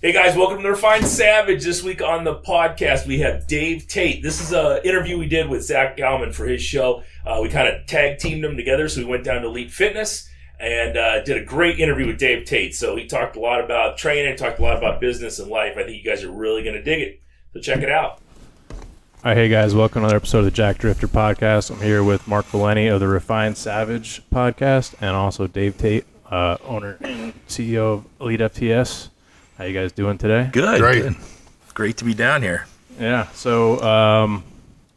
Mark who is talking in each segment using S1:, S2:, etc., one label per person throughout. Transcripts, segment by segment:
S1: Hey guys, welcome to the Refined Savage. This week on the podcast, we have Dave Tate. This is an interview we did with Zach Gallman for his show. We kind of tag teamed them together, so we went down to Elite Fitness and did a great interview with Dave Tate. So he talked a lot about training, talked a lot about business and life. I think you guys are really going to dig it. So check it out.
S2: All right, hey guys, welcome to another episode of the Jack Drifter podcast. I'm here with Mark Valenti of the Refined Savage podcast and also Dave Tate, owner and CEO of Elite FTS. How you guys doing today?
S3: Good.
S4: Great.
S3: Good. Great to be down here.
S2: Yeah, so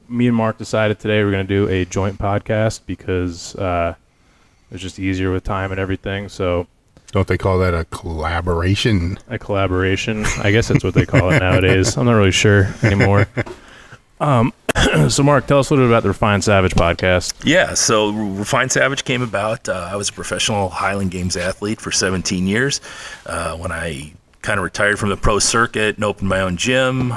S2: me and Mark decided today we're going to do a joint podcast because it's just easier with time and everything. So
S4: Don't they call that a collaboration?
S2: a collaboration, I guess that's what they call it nowadays. I'm not really sure anymore. So Mark, tell us a little bit about the Refined Savage podcast.
S3: Yeah, so Refined Savage came about. I was a professional Highland Games athlete for 17 years. When I kind of retired from the pro circuit and opened my own gym,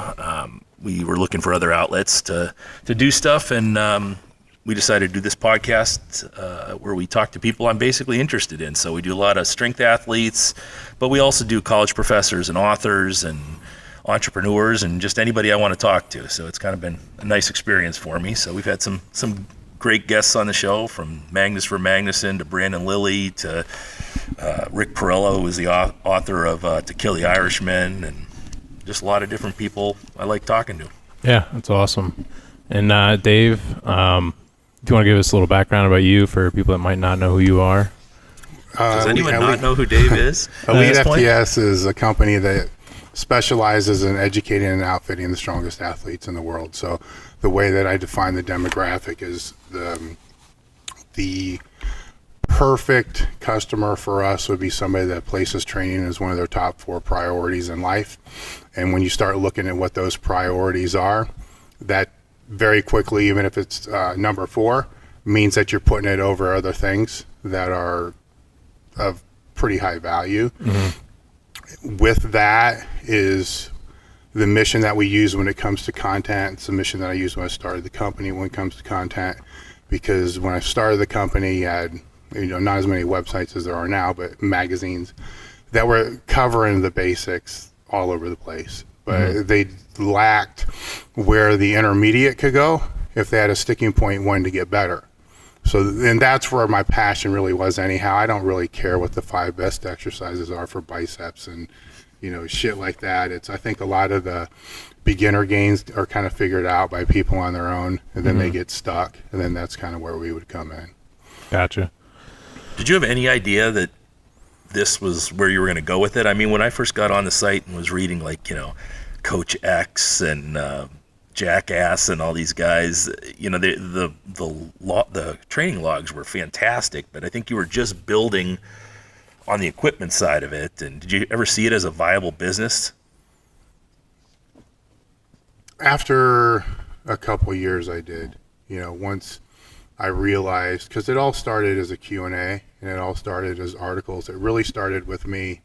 S3: we were looking for other outlets to do stuff, and we decided to do this podcast where we talk to people I'm basically interested in. So we do a lot of strength athletes, but we also do college professors and authors and entrepreneurs and just anybody I want to talk to. So it's kind of been a nice experience for me. So we've had some great guests on the show, from Magnus for Magnuson to Brandon Lilly to Rick Perillo, who is the author of To Kill the Irishman, and just a lot of different people I like talking to.
S2: Yeah, that's awesome. And Dave, do you want to give us a little background about you for people that might not know who you are?
S3: Does anyone not know who Dave is?
S4: Elite FTS is a company that specializes in educating and outfitting the strongest athletes in the world. So the way that I define the demographic is the perfect customer for us would be somebody that places training as one of their top 4 priorities in life. And when you start looking at what those priorities are, that very quickly, even if it's number 4, means that you're putting it over other things that are of pretty high value. Mm-hmm. With that is the mission that we use when it comes to content. It's the mission that I used when I started the company when it comes to content, because when I started the company, I had not as many websites as there are now, but magazines that were covering the basics all over the place. But they lacked where the intermediate could go if they had a sticking point when to get better. So, and that's where my passion really was anyhow. I don't really care what the 5 best exercises are for biceps and, shit like that. I think a lot of the beginner gains are kind of figured out by people on their own, and then they get stuck, and then that's kind of where we would come in.
S2: Gotcha.
S3: Did you have any idea that this was where you were going to go with it? I mean, when I first got on the site and was reading Coach X and Jackass and all these guys, the training logs were fantastic, but I think you were just building on the equipment side of it. And did you ever see it as a viable business?
S4: After a couple years, I did. Once I realized, because it all started as a Q&A and it all started as articles. It really started with me,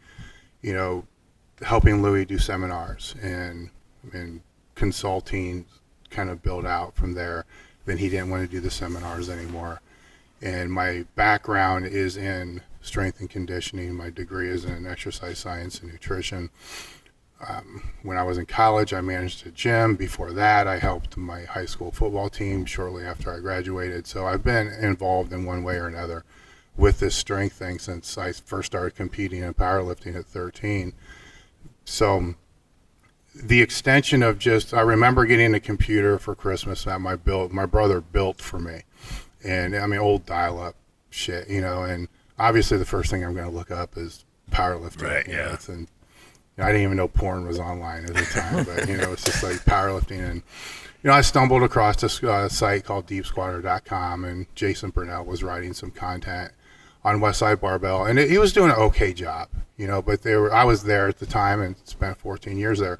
S4: helping Louis do seminars and consulting, kind of build out from there. Then he didn't want to do the seminars anymore. And my background is in strength and conditioning. My degree is in exercise science and nutrition. When I was in college, I managed a gym. Before that, I helped my high school football team shortly after I graduated. So I've been involved in one way or another with this strength thing since I first started competing in powerlifting at 13. So the extension of I remember getting a computer for Christmas that my brother built for me. And I mean, old dial-up shit, and obviously the first thing I'm going to look up is powerlifting.
S3: Right, yeah.
S4: I didn't even know porn was online at the time, but, it's just like powerlifting. And, I stumbled across this site called deepsquatter.com, and Jason Burnell was writing some content on Westside Barbell, and he was doing an okay job, but I was there at the time and spent 14 years there.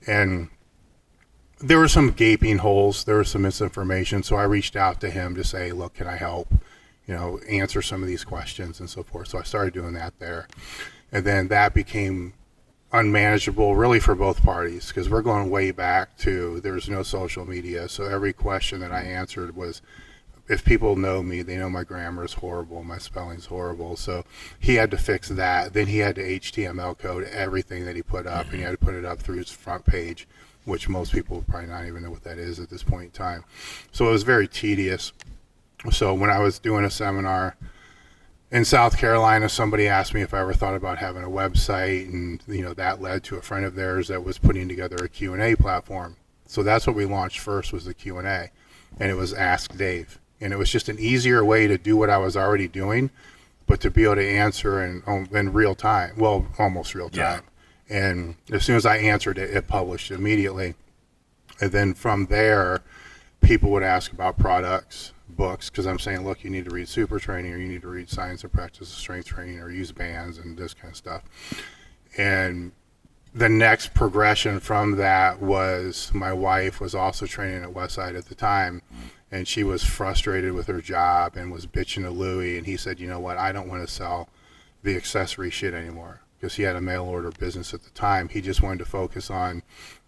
S4: And there were some gaping holes. There was some misinformation. So I reached out to him to say, look, can I help, answer some of these questions and so forth. So I started doing that there. And then that became unmanageable really for both parties, because we're going way back to, there's no social media. So every question that I answered was if people know me, they know my grammar is horrible, my spelling's horrible. So he had to fix that. Then he had to HTML code everything that he put up, and he had to put it up through his front page, which most people probably not even know what that is at this point in time. So it was very tedious. So when I was doing a seminar in South Carolina, somebody asked me if I ever thought about having a website, and that led to a friend of theirs that was putting together a Q&A platform. So that's what we launched first, was the Q&A, and it was Ask Dave. And it was just an easier way to do what I was already doing, but to be able to answer in real time, well, almost real time. Yeah. And as soon as I answered it, it published immediately. And then from there, people would ask about products, books, because I'm saying, look, you need to read Super Training, or you need to read Science and Practice of Strength Training, or use bands and this kind of stuff. And the next progression from that was, my wife was also training at Westside at the time, and she was frustrated with her job and was bitching to Louie, and he said, you know what, I don't want to sell the accessory shit anymore, because he had a mail order business at the time. He just wanted to focus on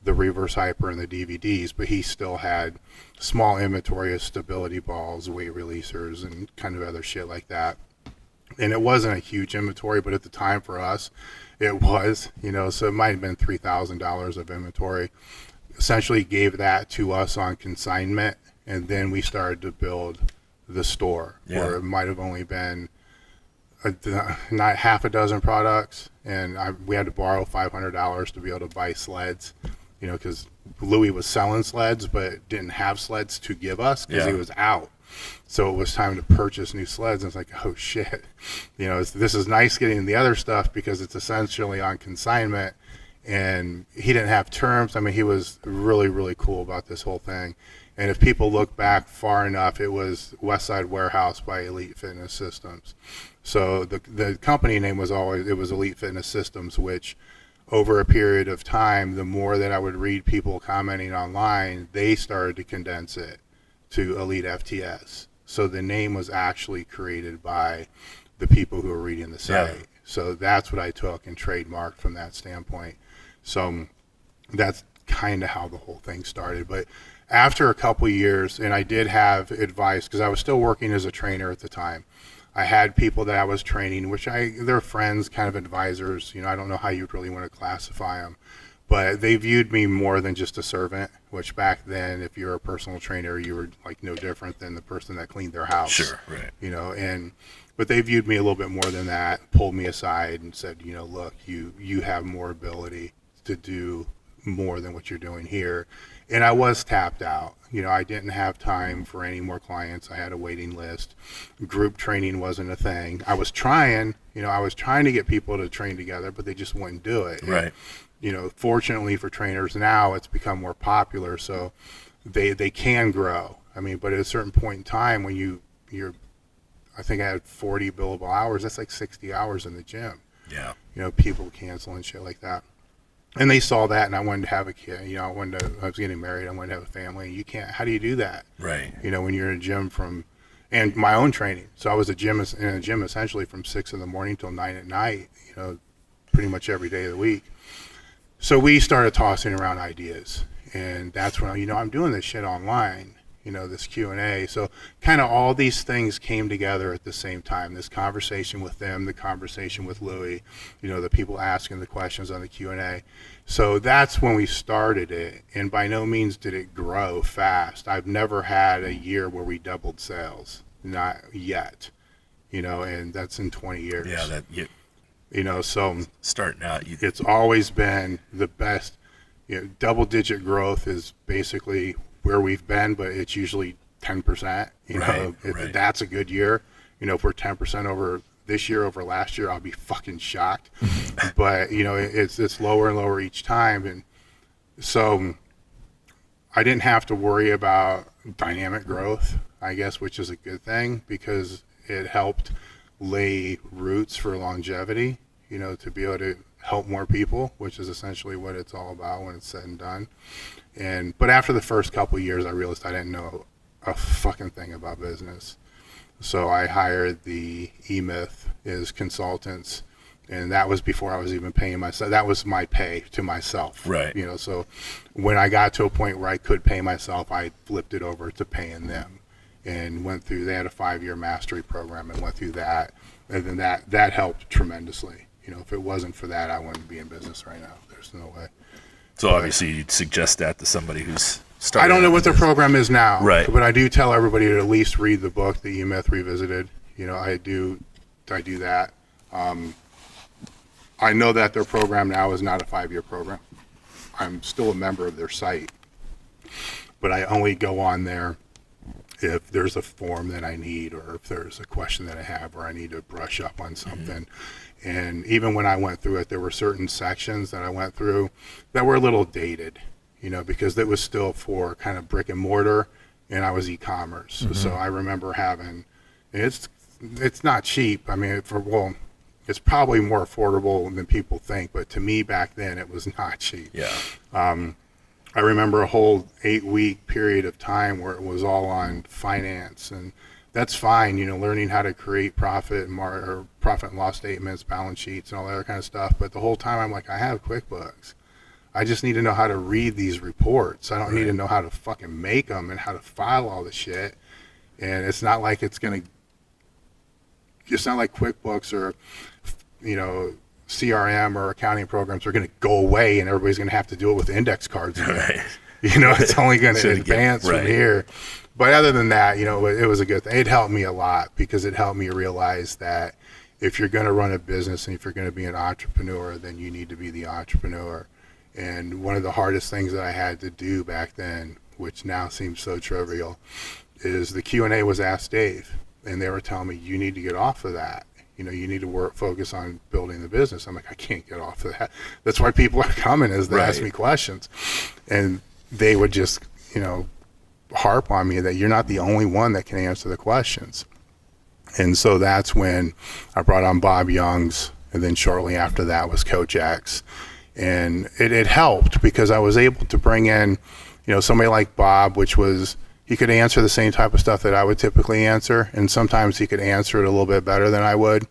S4: the reverse hyper and the DVDs, but he still had small inventory of stability balls, weight releasers, and kind of other shit like that. And it wasn't a huge inventory, but at the time for us, it was, so it might have been $3,000 of inventory. Essentially gave that to us on consignment, and then we started to build the store, where it might have only been not half a dozen products, and we had to borrow $500 to be able to buy sleds, because Louis was selling sleds but didn't have sleds to give us because he was out. So it was time to purchase new sleds, and it's like, oh shit, this is nice getting the other stuff because it's essentially on consignment. And he didn't have terms. I mean, he was really, really cool about this whole thing. And if people look back far enough, it was Westside Warehouse by Elite Fitness Systems. So the company name was Elite Fitness Systems, which over a period of time, the more that I would read people commenting online, they started to condense it to Elite FTS. So the name was actually created by the people who were reading the site. Yeah. So that's what I took and trademarked from that standpoint. So that's kind of how the whole thing started. But after a couple of years, and I did have advice, because I was still working as a trainer at the time. I had people that I was training, they're friends, kind of advisors. I don't know how you'd really want to classify them, but they viewed me more than just a servant, which back then, if you're a personal trainer, you were like no different than the person that cleaned their house.
S3: Sure, right.
S4: But they viewed me a little bit more than that, pulled me aside and said, look, you have more ability to do more than what you're doing here. And I was tapped out. I didn't have time for any more clients. I had a waiting list. Group training wasn't a thing. I was trying to get people to train together, but they just wouldn't do it.
S3: Right.
S4: And, fortunately for trainers now, it's become more popular, so they can grow. I mean, but at a certain point in time, when you're I think I had 40 billable hours. That's like 60 hours in the gym.
S3: Yeah.
S4: People canceling shit like that. And they saw that, and I wanted to have a kid. I was getting married. I wanted to have a family. You can't. How do you do that?
S3: Right.
S4: When you're in a gym and my own training. So I was in a gym essentially from 6 in the morning till 9 at night. Pretty much every day of the week. So we started tossing around ideas, and that's when I'm doing this shit online. This Q&A. So kind of all these things came together at the same time. This conversation with them, the conversation with Louie, the people asking the questions on the Q&A. So that's when we started it. And by no means did it grow fast. I've never had a year where we doubled sales. Not yet. And that's in 20 years.
S3: Yeah,
S4: so
S3: starting out,
S4: it's always been the best. Double-digit growth is basically where we've been, but it's usually 10%. Right. That's a good year. If we're 10% over this year over last year, I'll be fucking shocked. But it's lower and lower each time, and so I didn't have to worry about dynamic growth, I guess, which is a good thing because it helped lay roots for longevity. To be able to help more people, which is essentially what it's all about when it's said and done. But after the first couple of years, I realized I didn't know a fucking thing about business. So I hired the E-Myth as consultants, and that was before I was even paying myself. That was my pay to myself.
S3: Right.
S4: So when I got to a point where I could pay myself, I flipped it over to paying them. and went through. They had a 5-year mastery program and went through that, and then that helped tremendously. If it wasn't for that, I wouldn't be in business right now. There's no way.
S3: So obviously, you'd suggest that to somebody who's starting.
S4: I don't know what their program is now,
S3: right?
S4: But I do tell everybody to at least read the book, The E-Myth Revisited. I do that. I know that their program now is not a 5-year program. I'm still a member of their site, but I only go on there if there's a form that I need, or if there's a question that I have, or I need to brush up on something. And even when I went through it, there were certain sections that I went through that were a little dated, because it was still for kind of brick and mortar, and I was e-commerce. So I remember having, it's not cheap. I mean, it's probably more affordable than people think, but to me back then it was not cheap.
S3: Yeah.
S4: I remember a whole 8-week period of time where it was all on finance, and that's fine, learning how to create profit and loss statements, balance sheets, and all that other kind of stuff. But the whole time I'm like, I have QuickBooks. I just need to know how to read these reports. I don't need to know how to fucking make them and how to file all the shit. And it's not like it's not like QuickBooks or, CRM or accounting programs are going to go away and everybody's going to have to do it with index cards again.
S3: Right.
S4: It's only going to advance from here. But other than that, it was a good thing. It helped me a lot because it helped me realize that if you're going to run a business and if you're going to be an entrepreneur, then you need to be the entrepreneur. And one of the hardest things that I had to do back then, which now seems so trivial, is the Q&A was Ask Dave. And they were telling me, you need to get off of that. You need to focus on building the business. I'm like, I can't get off of that. That's why people are coming, is they ask me questions. And they would just, harp on me that you're not the only one that can answer the questions. And so that's when I brought on Bob Youngs, and then shortly after that was Coach X. And it helped because I was able to bring in, somebody like Bob, which was, he could answer the same type of stuff that I would typically answer, and sometimes he could answer it a little bit better than I would.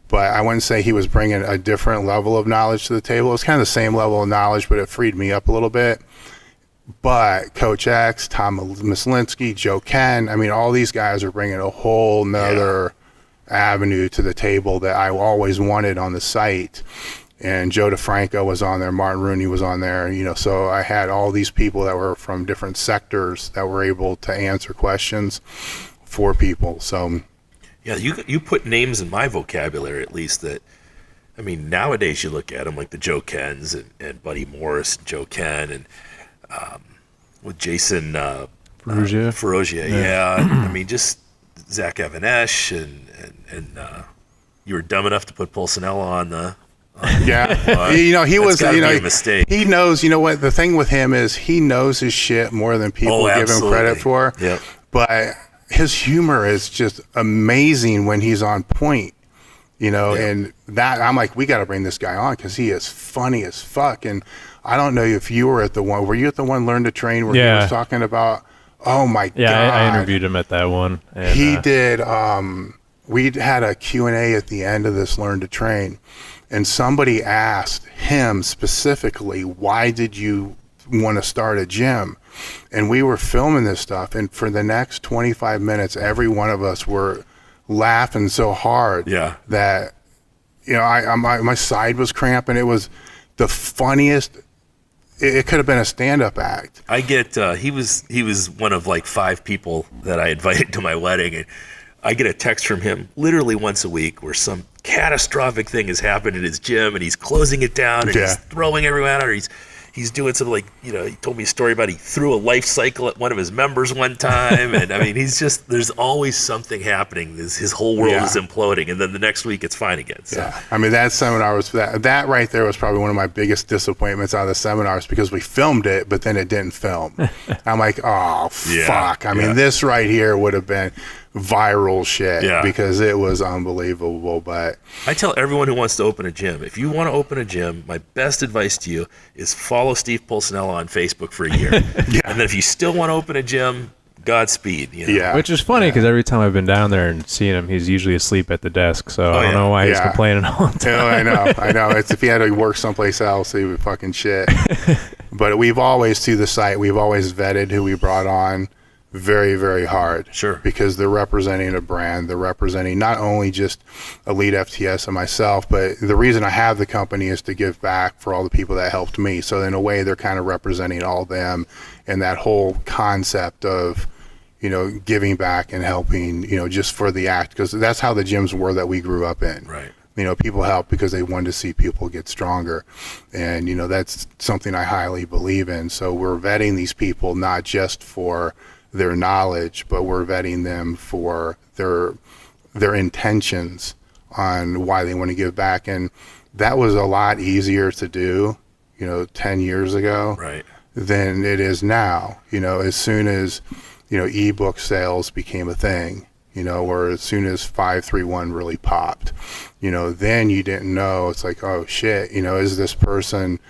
S4: But I wouldn't say he was bringing a different level of knowledge to the table. It was kind of the same level of knowledge, but it freed me up a little bit. But Coach X, Tom Mislinski, Joe Ken, all these guys are bringing a whole nother avenue to the table that I always wanted on the site. And Joe DeFranco was on there, Martin Rooney was on there, so I had all these people that were from different sectors that were able to answer questions for people. So,
S3: yeah, you put names in my vocabulary, at least, that, nowadays you look at them like the Joe Kens and Buddy Morris, and Joe Ken, and with Jason Ferrugia, just Zach Avanesh, and you were dumb enough to put Pulcinella on the.
S4: He was,
S3: a mistake.
S4: He knows, what the thing with him is, he knows his shit more than people give him credit for.
S3: Yep.
S4: But his humor is just amazing when he's on point, and that I'm like, we got to bring this guy on because he is funny as fuck. And I don't know if you were were you at the one Learn to Train where he was talking about, oh my God.
S2: Yeah, I interviewed him at that one. And,
S4: he did, we had a Q&A at the end of this Learn to Train. And somebody asked him specifically, why did you want to start a gym? And we were filming this stuff. And for the next 25 minutes, every one of us were laughing so hard that, my side was cramping. It was the funniest. It could have been a stand-up act.
S3: I get, he was one of like 5 people that I invited to my wedding. And I get a text from him literally once a week where some catastrophic thing has happened in his gym and he's closing it down and he's throwing everyone out, or he's doing something like, he told me a story about he threw a life cycle at one of his members one time. And he's just, there's always something happening. His whole world is imploding. And then the next week it's fine again. So.
S4: Yeah. That seminar was, that right there was probably one of my biggest disappointments out of the seminars because we filmed it, but then it didn't film. I'm like, oh, fuck. This right here would have been viral shit because it was unbelievable. But
S3: I tell everyone who wants to open a gym, if you want to open a gym, my best advice to you is follow Steve Pulcinella on Facebook for a year. And then if you still want to open a gym, Godspeed.
S2: Which is funny because every time I've been down there and seen him, he's usually asleep at the desk. So I don't know why he's complaining all the time.
S4: I know. It's if he had to work someplace else, he would fucking shit. But we've always, to the site, we've always vetted who we brought on. very, very hard.
S3: Sure.
S4: Because they're representing a brand. They're representing not only just Elite FTS and myself, but the reason I have the company is to give back for all the people that helped me. So in a way, they're kind of representing all them and that whole concept of, giving back and helping, just for the act, because that's how the gyms were that we grew up in.
S3: Right.
S4: People help because they wanted to see people get stronger. And, that's something I highly believe in. So we're vetting these people not just for their knowledge, but we're vetting them for their intentions on why they want to give back. And that was a lot easier to do, 10 years ago
S3: Right.
S4: than it is now. As soon as, ebook sales became a thing, or as soon as 531 really popped, then you didn't know. It's like, oh shit, is this person,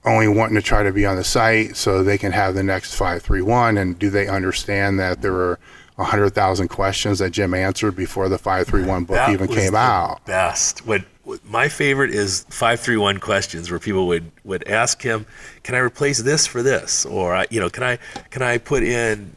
S4: only wanting to try to be on the site so they can have the next 531, and do they understand that there were 100,000 questions that Jim answered before the 531 book even came out?
S3: Best. My favorite is 531 questions, where people would ask him, "Can I replace this for this?" Or can I put in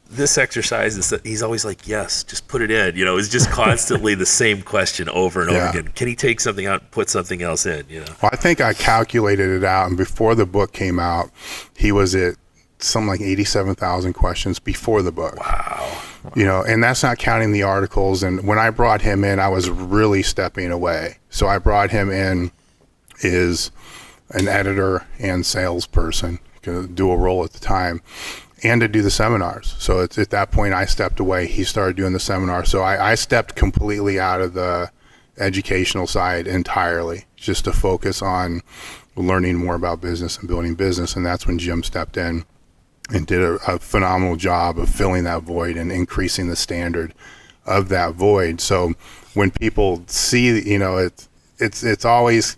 S3: this exercise? He's always like, "Yes, just put it in." It's just constantly the same question over and over again. Can he take something out and put something else in?
S4: Well, I think I calculated it out, and before the book came out, he was at something like 87,000 questions before the book.
S3: Wow.
S4: And that's not counting the articles. And when I brought him in, I was really stepping away. So I brought him in as an editor and salesperson, dual role at the time, and to do the seminars. So at that point, I stepped away. He started doing the seminars. So I stepped completely out of the educational side entirely, just to focus on learning more about business and building business. And that's when Jim stepped in and did a phenomenal job of filling that void and increasing the standard of that void. So when people see, it's always,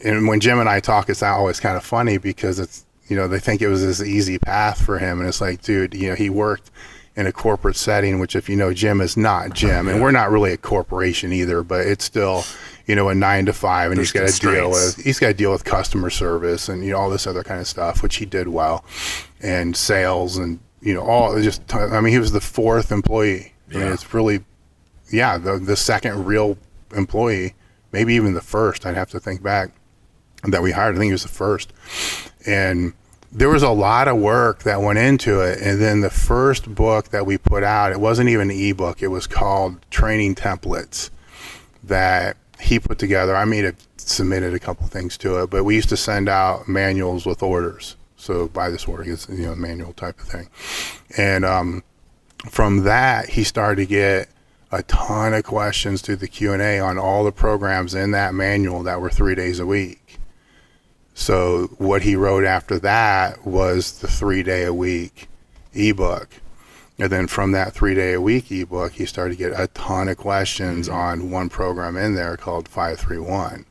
S4: and when Jim and I talk, it's always kind of funny, because it's, they think it was this easy path for him. And it's like, dude, he worked in a corporate setting, which, if Jim is not Jim, and we're not really a corporation either, but it's still, a 9 to 5, and he's got to deal with customer service and, all this other kind of stuff, which he did well, and sales, and, he was the fourth employee. I mean, it's really, the second real employee, maybe even the first. I'd have to think back, that we hired. I think he was the first. And there was a lot of work that went into it. And then the first book that we put out, it wasn't even an ebook. It was called Training Templates, that he put together. I may have submitted a couple things to it, but we used to send out manuals with orders. So buy this order, it's manual type of thing. And from that, he started to get a ton of questions through the Q&A on all the programs in that manual that were 3 days a week. So what he wrote after that was the 3-day-a-week ebook. And then from that 3-day-a-week ebook, he started to get a ton of questions on one program in there called 531.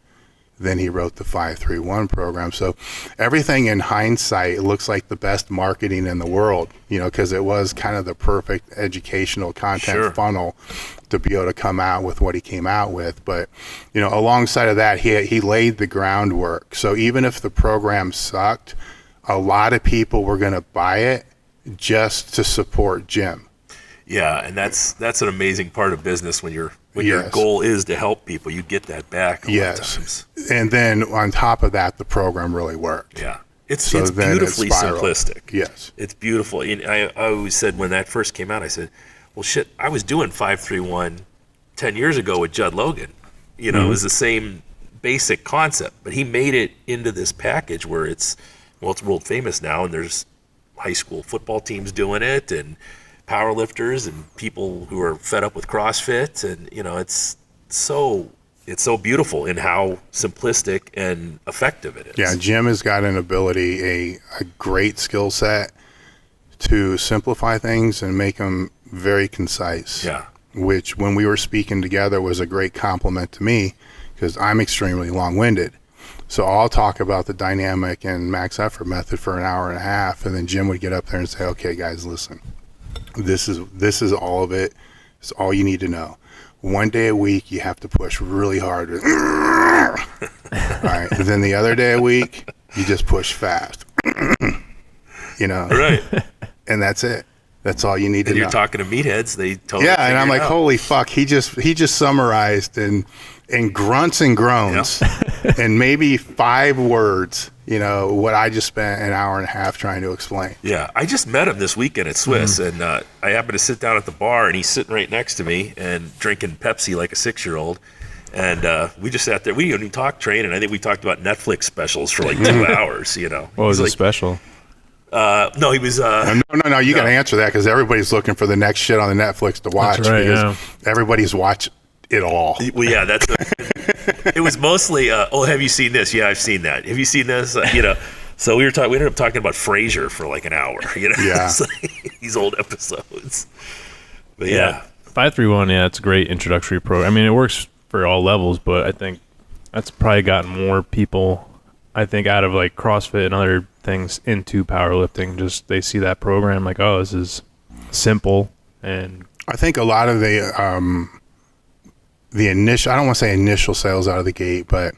S4: Then he wrote the 531 program. So everything in hindsight looks like the best marketing in the world, because it was kind of the perfect educational content funnel to be able to come out with what he came out with. But, alongside of that, he laid the groundwork. So even if the program sucked, a lot of people were going to buy it just to support Jim.
S3: Yeah, and that's an amazing part of business when your goal is to help people. You get that back a lot of times.
S4: And then on top of that, the program really worked.
S3: Yeah. It's beautifully simplistic.
S4: Yes.
S3: It's beautiful. And I always said, when that first came out, I said, well, shit, I was doing 531 10 years ago with Judd Logan. It was the same basic concept, but he made it into this package where it's world famous now, and there's high school football teams doing it, and power lifters, and people who are fed up with CrossFit, and it's so beautiful in how simplistic and effective it is.
S4: Yeah, Jim has got an ability, a great skill set to simplify things and make them very concise.
S3: Yeah.
S4: Which, when we were speaking together, was a great compliment to me, because I'm extremely long-winded. So I'll talk about the dynamic and max effort method for an hour and a half, and then Jim would get up there and say, okay, guys, listen, this is all of it. It's all you need to know. 1 day a week, you have to push really hard. All right. And then the other day a week, you just push fast.
S3: Right.
S4: and that's it. That's all you need to
S3: And
S4: know.
S3: you're talking to meatheads, they totally
S4: Yeah, and I'm
S3: figure it
S4: like,
S3: out.
S4: holy fuck, he just summarized in grunts and groans and maybe 5 words, what I just spent an hour and a half trying to explain.
S3: Yeah, I just met him this weekend at Swiss, and I happened to sit down at the bar, and he's sitting right next to me and drinking Pepsi like a 6-year-old. And we just sat there. We didn't even talk training. I think we talked about Netflix specials for like 2 hours,
S2: What was
S3: He's
S2: the special?
S3: No, he was.
S4: No, you got to answer that because everybody's looking for the next shit on the Netflix to watch.
S2: That's right,
S4: because everybody's watched it all.
S3: Well, yeah, it was mostly. Have you seen this? Yeah, I've seen that. Have you seen this? So we ended up talking about Frasier for like an hour.
S4: Yeah.
S3: It's like these old episodes. But yeah.
S2: 531. Yeah, it's a great introductory program. I mean, it works for all levels, but I think that's probably gotten more people, I think, out of like CrossFit and other things into powerlifting. Just they see that program like, oh, this is simple. And
S4: I think a lot of the initial, I don't want to say initial sales out of the gate, but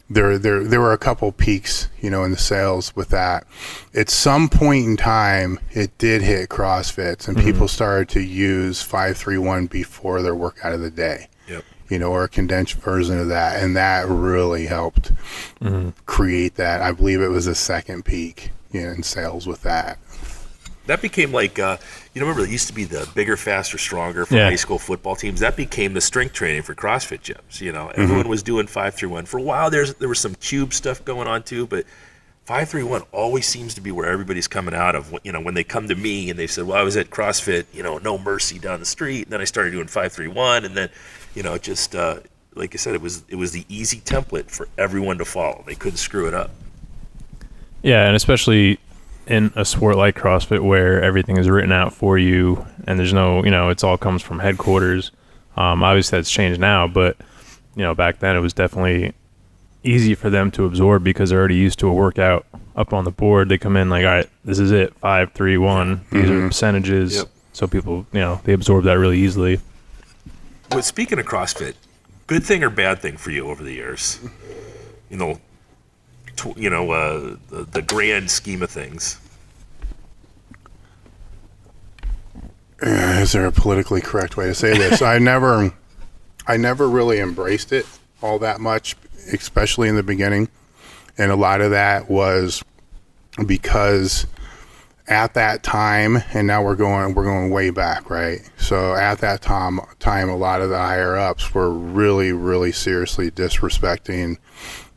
S4: there were a couple peaks, in the sales with that. At some point in time, it did hit CrossFits, and people started to use 531 before their workout of the day.
S3: Yep.
S4: Or a condensed version of that, and that really helped create that. I believe it was a second peak in sales with that.
S3: That became like, remember it used to be the bigger, faster, stronger for high school football teams. That became the strength training for CrossFit gyms. Everyone was doing 531. For a while, there was some cube stuff going on too, but 531 always seems to be where everybody's coming out of. When they come to me and they said, well, I was at CrossFit, No Mercy down the street, and then I started doing 531, and then, just like I said, it was the easy template for everyone to follow. They couldn't screw it up.
S2: yeah, and especially in a sport like CrossFit where everything is written out for you and there's no, it's all comes from headquarters. Obviously that's changed now, but back then it was definitely easy for them to absorb because they're already used to a workout up on the board. They come in like, all right, this is it, 5, 3, 1. These are percentages.
S3: Yep.
S2: So people, they absorb that really easily.
S3: But speaking of CrossFit, good thing or bad thing for you over the years? The grand scheme of things.
S4: Is there a politically correct way to say this? I never really embraced it all that much, especially in the beginning. And a lot of that was because at that time, and now we're going way back, right? So at that time, a lot of the higher ups were really, really seriously disrespecting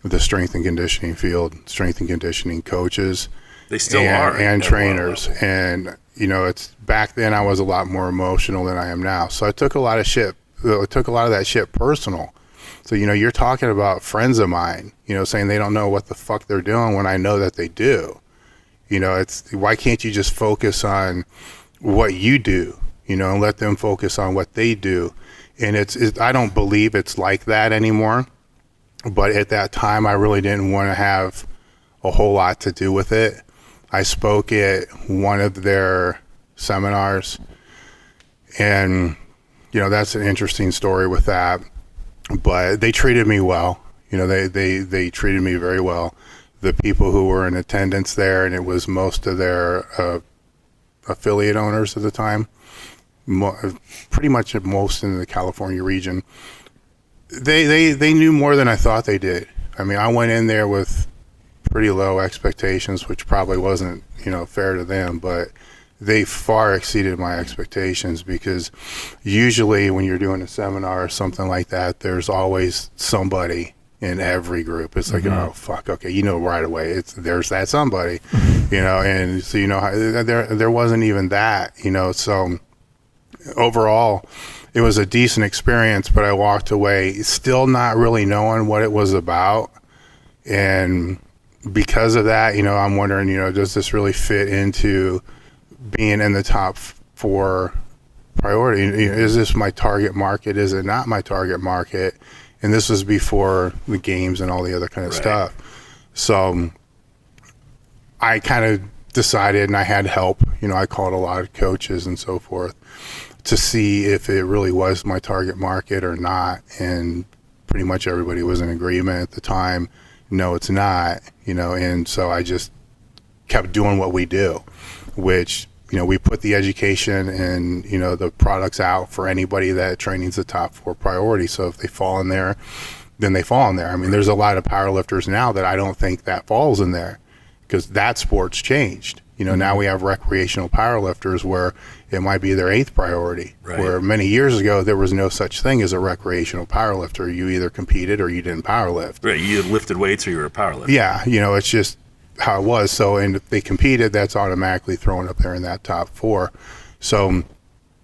S4: the strength and conditioning field, strength and conditioning coaches.
S3: They still are.
S4: And trainers. And, it's back then I was a lot more emotional than I am now. So I took a lot of that shit personal. So, you're talking about friends of mine, saying they don't know what the fuck they're doing when I know that they do. It's why can't you just focus on what you do, and let them focus on what they do. And I don't believe it's like that anymore. But at that time, I really didn't want to have a whole lot to do with it. I spoke at one of their seminars, and, that's an interesting story with that. But they treated me well. They treated me very well. The people who were in attendance there, and it was most of their affiliate owners at the time, pretty much most in the California region, they knew more than I thought they did. I mean, I went in there with pretty low expectations, which probably wasn't, fair to them, but they far exceeded my expectations because usually when you're doing a seminar or something like that, there's always somebody in every group. It's like, oh fuck, okay, right away. There's that somebody, and so there wasn't even that, So overall, it was a decent experience, but I walked away still not really knowing what it was about, and because of that, I'm wondering, does this really fit into being in the top 4 priority? Is this my target market? Is it not my target market? And this was before the games and all the other kind of stuff. So I kind of decided, and I had help, I called a lot of coaches and so forth to see if it really was my target market or not. And pretty much everybody was in agreement at the time. No, it's not, and so I just kept doing what we do, which, we put the education and, the products out for anybody that training's the top 4 priority. So if they fall in there, then they fall in there. I mean, there's a lot of powerlifters now that I don't think that falls in there, because that sport's changed. Now we have recreational powerlifters where it might be their 8th priority, where many years ago there was no such thing as a recreational powerlifter. You either competed or you didn't powerlift.
S3: Right, you lifted weights or you were a powerlifter.
S4: Yeah, it's just how it was. So, and if they competed, that's automatically thrown up there in that top 4. So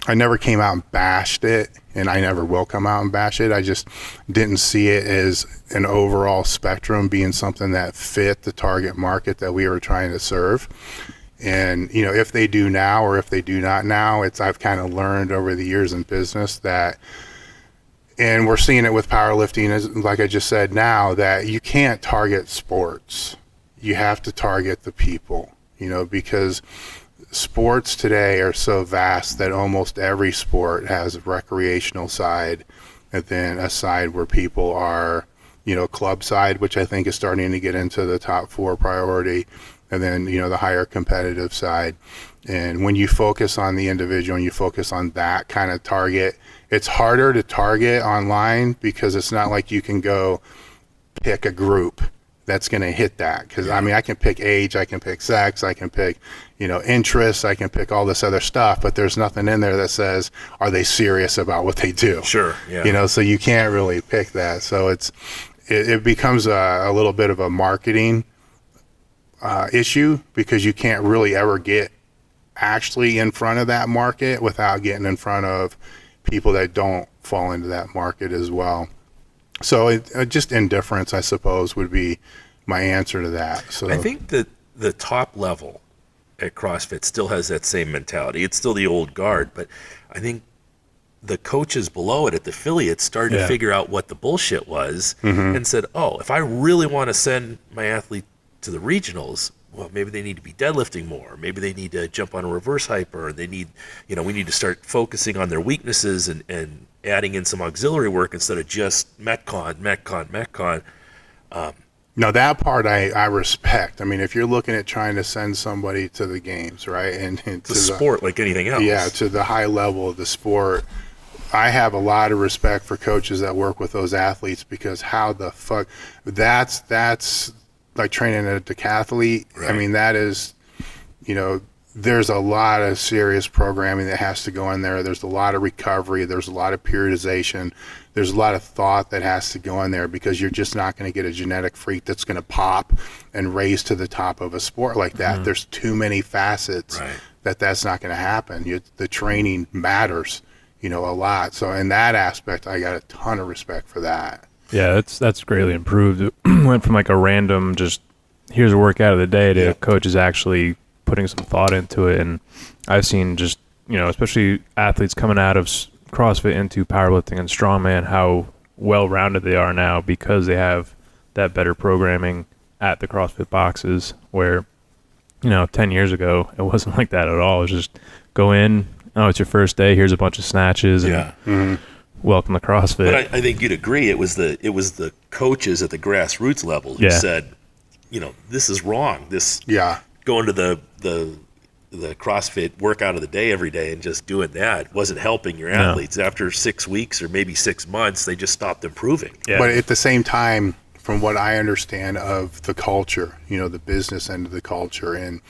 S4: I never came out and bashed it, and I never will come out and bash it. I just didn't see it as an overall spectrum being something that fit the target market that we were trying to serve. And, if they do now or if they do not now, I've kind of learned over the years in business that, and we're seeing it with powerlifting, as like I just said now, that you can't target sports. You have to target the people, because sports today are so vast that almost every sport has a recreational side, and then a side where people are, club side, which I think is starting to get into the top 4 priority, and then, the higher competitive side. And when you focus on the individual and you focus on that kind of target, it's harder to target online, because it's not like you can go pick a group that's going to hit that. Because I can pick age, I can pick sex, I can pick interests, I can pick all this other stuff, but there's nothing in there that says, are they serious about what they do?
S3: Sure. Yeah.
S4: So you can't really pick that. So it becomes a little bit of a marketing issue, because you can't really ever get actually in front of that market without getting in front of people that don't fall into that market as well. So just indifference, I suppose, would be my answer to that. So
S3: I think that the top level at CrossFit still has that same mentality. It's still the old guard, but I think the coaches below it at the affiliates started to figure out what the bullshit was, and said, oh, if I really want to send my athlete to the regionals, well, maybe they need to be deadlifting more. Maybe they need to jump on a reverse hyper. They need, we need to start focusing on their weaknesses and adding in some auxiliary work instead of just Metcon.
S4: Now that part I respect. I mean, if you're looking at trying to send somebody to the games, right? And
S3: to sport like anything else.
S4: Yeah, to the high level of the sport. I have a lot of respect for coaches that work with those athletes, because how the fuck, that's like training a decathlete.
S3: Right.
S4: I mean, that is, there's a lot of serious programming that has to go in there. There's a lot of recovery. There's a lot of periodization. There's a lot of thought that has to go in there, because you're just not going to get a genetic freak that's going to pop and raise to the top of a sport like that. There's too many facets that's not going to happen. The training matters, a lot. So in that aspect, I got a ton of respect for that.
S2: Yeah, that's greatly improved. It went from like a random just here's a workout of the day to coaches actually putting some thought into it. And I've seen just, especially athletes coming out of CrossFit into powerlifting and strongman, how well-rounded they are now, because they have that better programming at the CrossFit boxes, where, 10 years ago, it wasn't like that at all. It was just go in, it's your first day, here's a bunch of snatches, and welcome to CrossFit.
S3: But I think you'd agree it was the coaches at the grassroots level who said, this is wrong. Going to the CrossFit workout of the day every day and just doing that wasn't helping your athletes. After 6 weeks or maybe 6 months, they just stopped improving.
S2: Yeah.
S4: But at the same time, from what I understand of the culture, the business end of the culture, and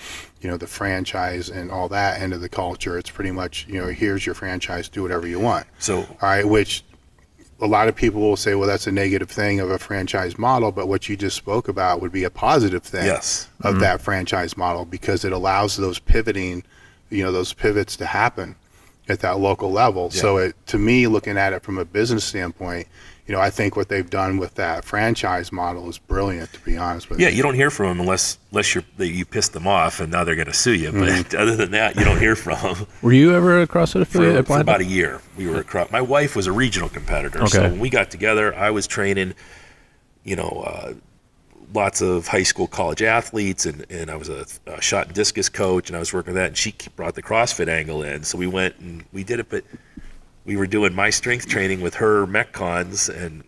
S4: the franchise and all that end of the culture, it's pretty much, here's your franchise, do whatever you want.
S3: So,
S4: all right, which a lot of people will say, well, that's a negative thing of a franchise model, but what you just spoke about would be a positive thing of that franchise model, because it allows those pivoting, those pivots to happen at that local level. Yeah. So to me, looking at it from a business standpoint, I think what they've done with that franchise model is brilliant, to be honest with you.
S3: Yeah, you don't hear from them unless you pissed them off and now they're going to sue you. But other than that, you don't hear from them.
S2: Were you ever a CrossFit affiliate?
S3: For about a year, we were across. My wife was a regional competitor,
S2: okay.
S3: So when we got together, I was training, lots of high school, college athletes, and I was a shot and discus coach, and I was working with that, and she brought the CrossFit angle in. So we went and we did it, but we were doing my strength training with her Metcons, and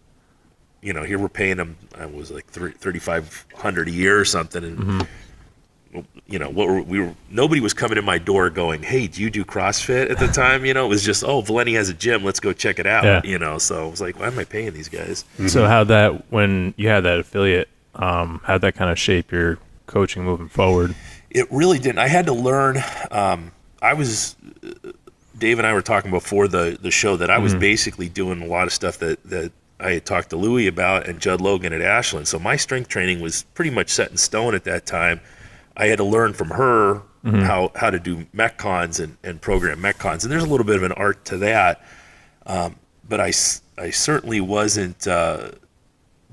S3: here we're paying them. I was like $3,500 a year or something, and nobody was coming in my door going, "Hey, do you do CrossFit?" At the time, it was just, "Oh, Valenti has a gym, let's go check it out." So I was like, why am I paying these guys?
S2: So when you had that affiliate, how'd that kind of shape your coaching moving forward?
S3: It really didn't. I had to learn. Dave and I were talking before the show that I was basically doing a lot of stuff that I had talked to Louie about and Judd Logan at Ashland. So my strength training was pretty much set in stone at that time. I had to learn from her how to do metcons and program metcons. And there's a little bit of an art to that. But I certainly wasn't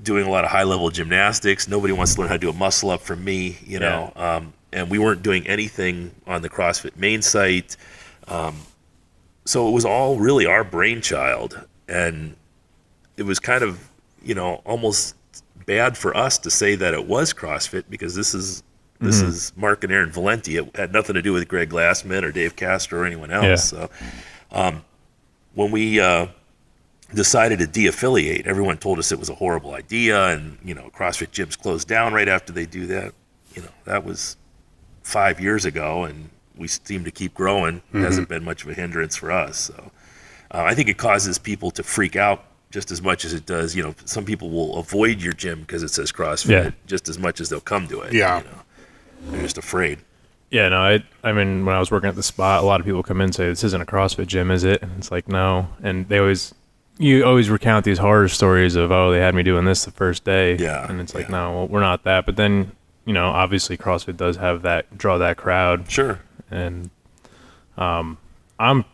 S3: doing a lot of high-level gymnastics. Nobody wants to learn how to do a muscle-up from me, know. And we weren't doing anything on the CrossFit main site. So it was all really our brainchild. And it was kind of, almost bad for us to say that it was CrossFit because this is Mark and Aaron Valenti. It had nothing to do with Greg Glassman or Dave Castro or anyone else.
S2: Yeah.
S3: So when we decided to de-affiliate, everyone told us it was a horrible idea, and CrossFit gyms closed down right after they do that. That was 5 years ago, and we seem to keep growing. It hasn't been much of a hindrance for us. So I think it causes people to freak out just as much as it does. Some people will avoid your gym because it says CrossFit just as much as they'll come to it.
S4: Yeah.
S3: They're just afraid.
S2: Yeah, no, I mean, when I was working at the spot, a lot of people come in and say, "This isn't a CrossFit gym, is it?" And it's like, no. And you always recount these horror stories of, "Oh, they had me doing this the first day." Yeah. And it's like, no, well, we're not that. But then, obviously CrossFit does have draw that crowd.
S3: Sure.
S2: And I'm a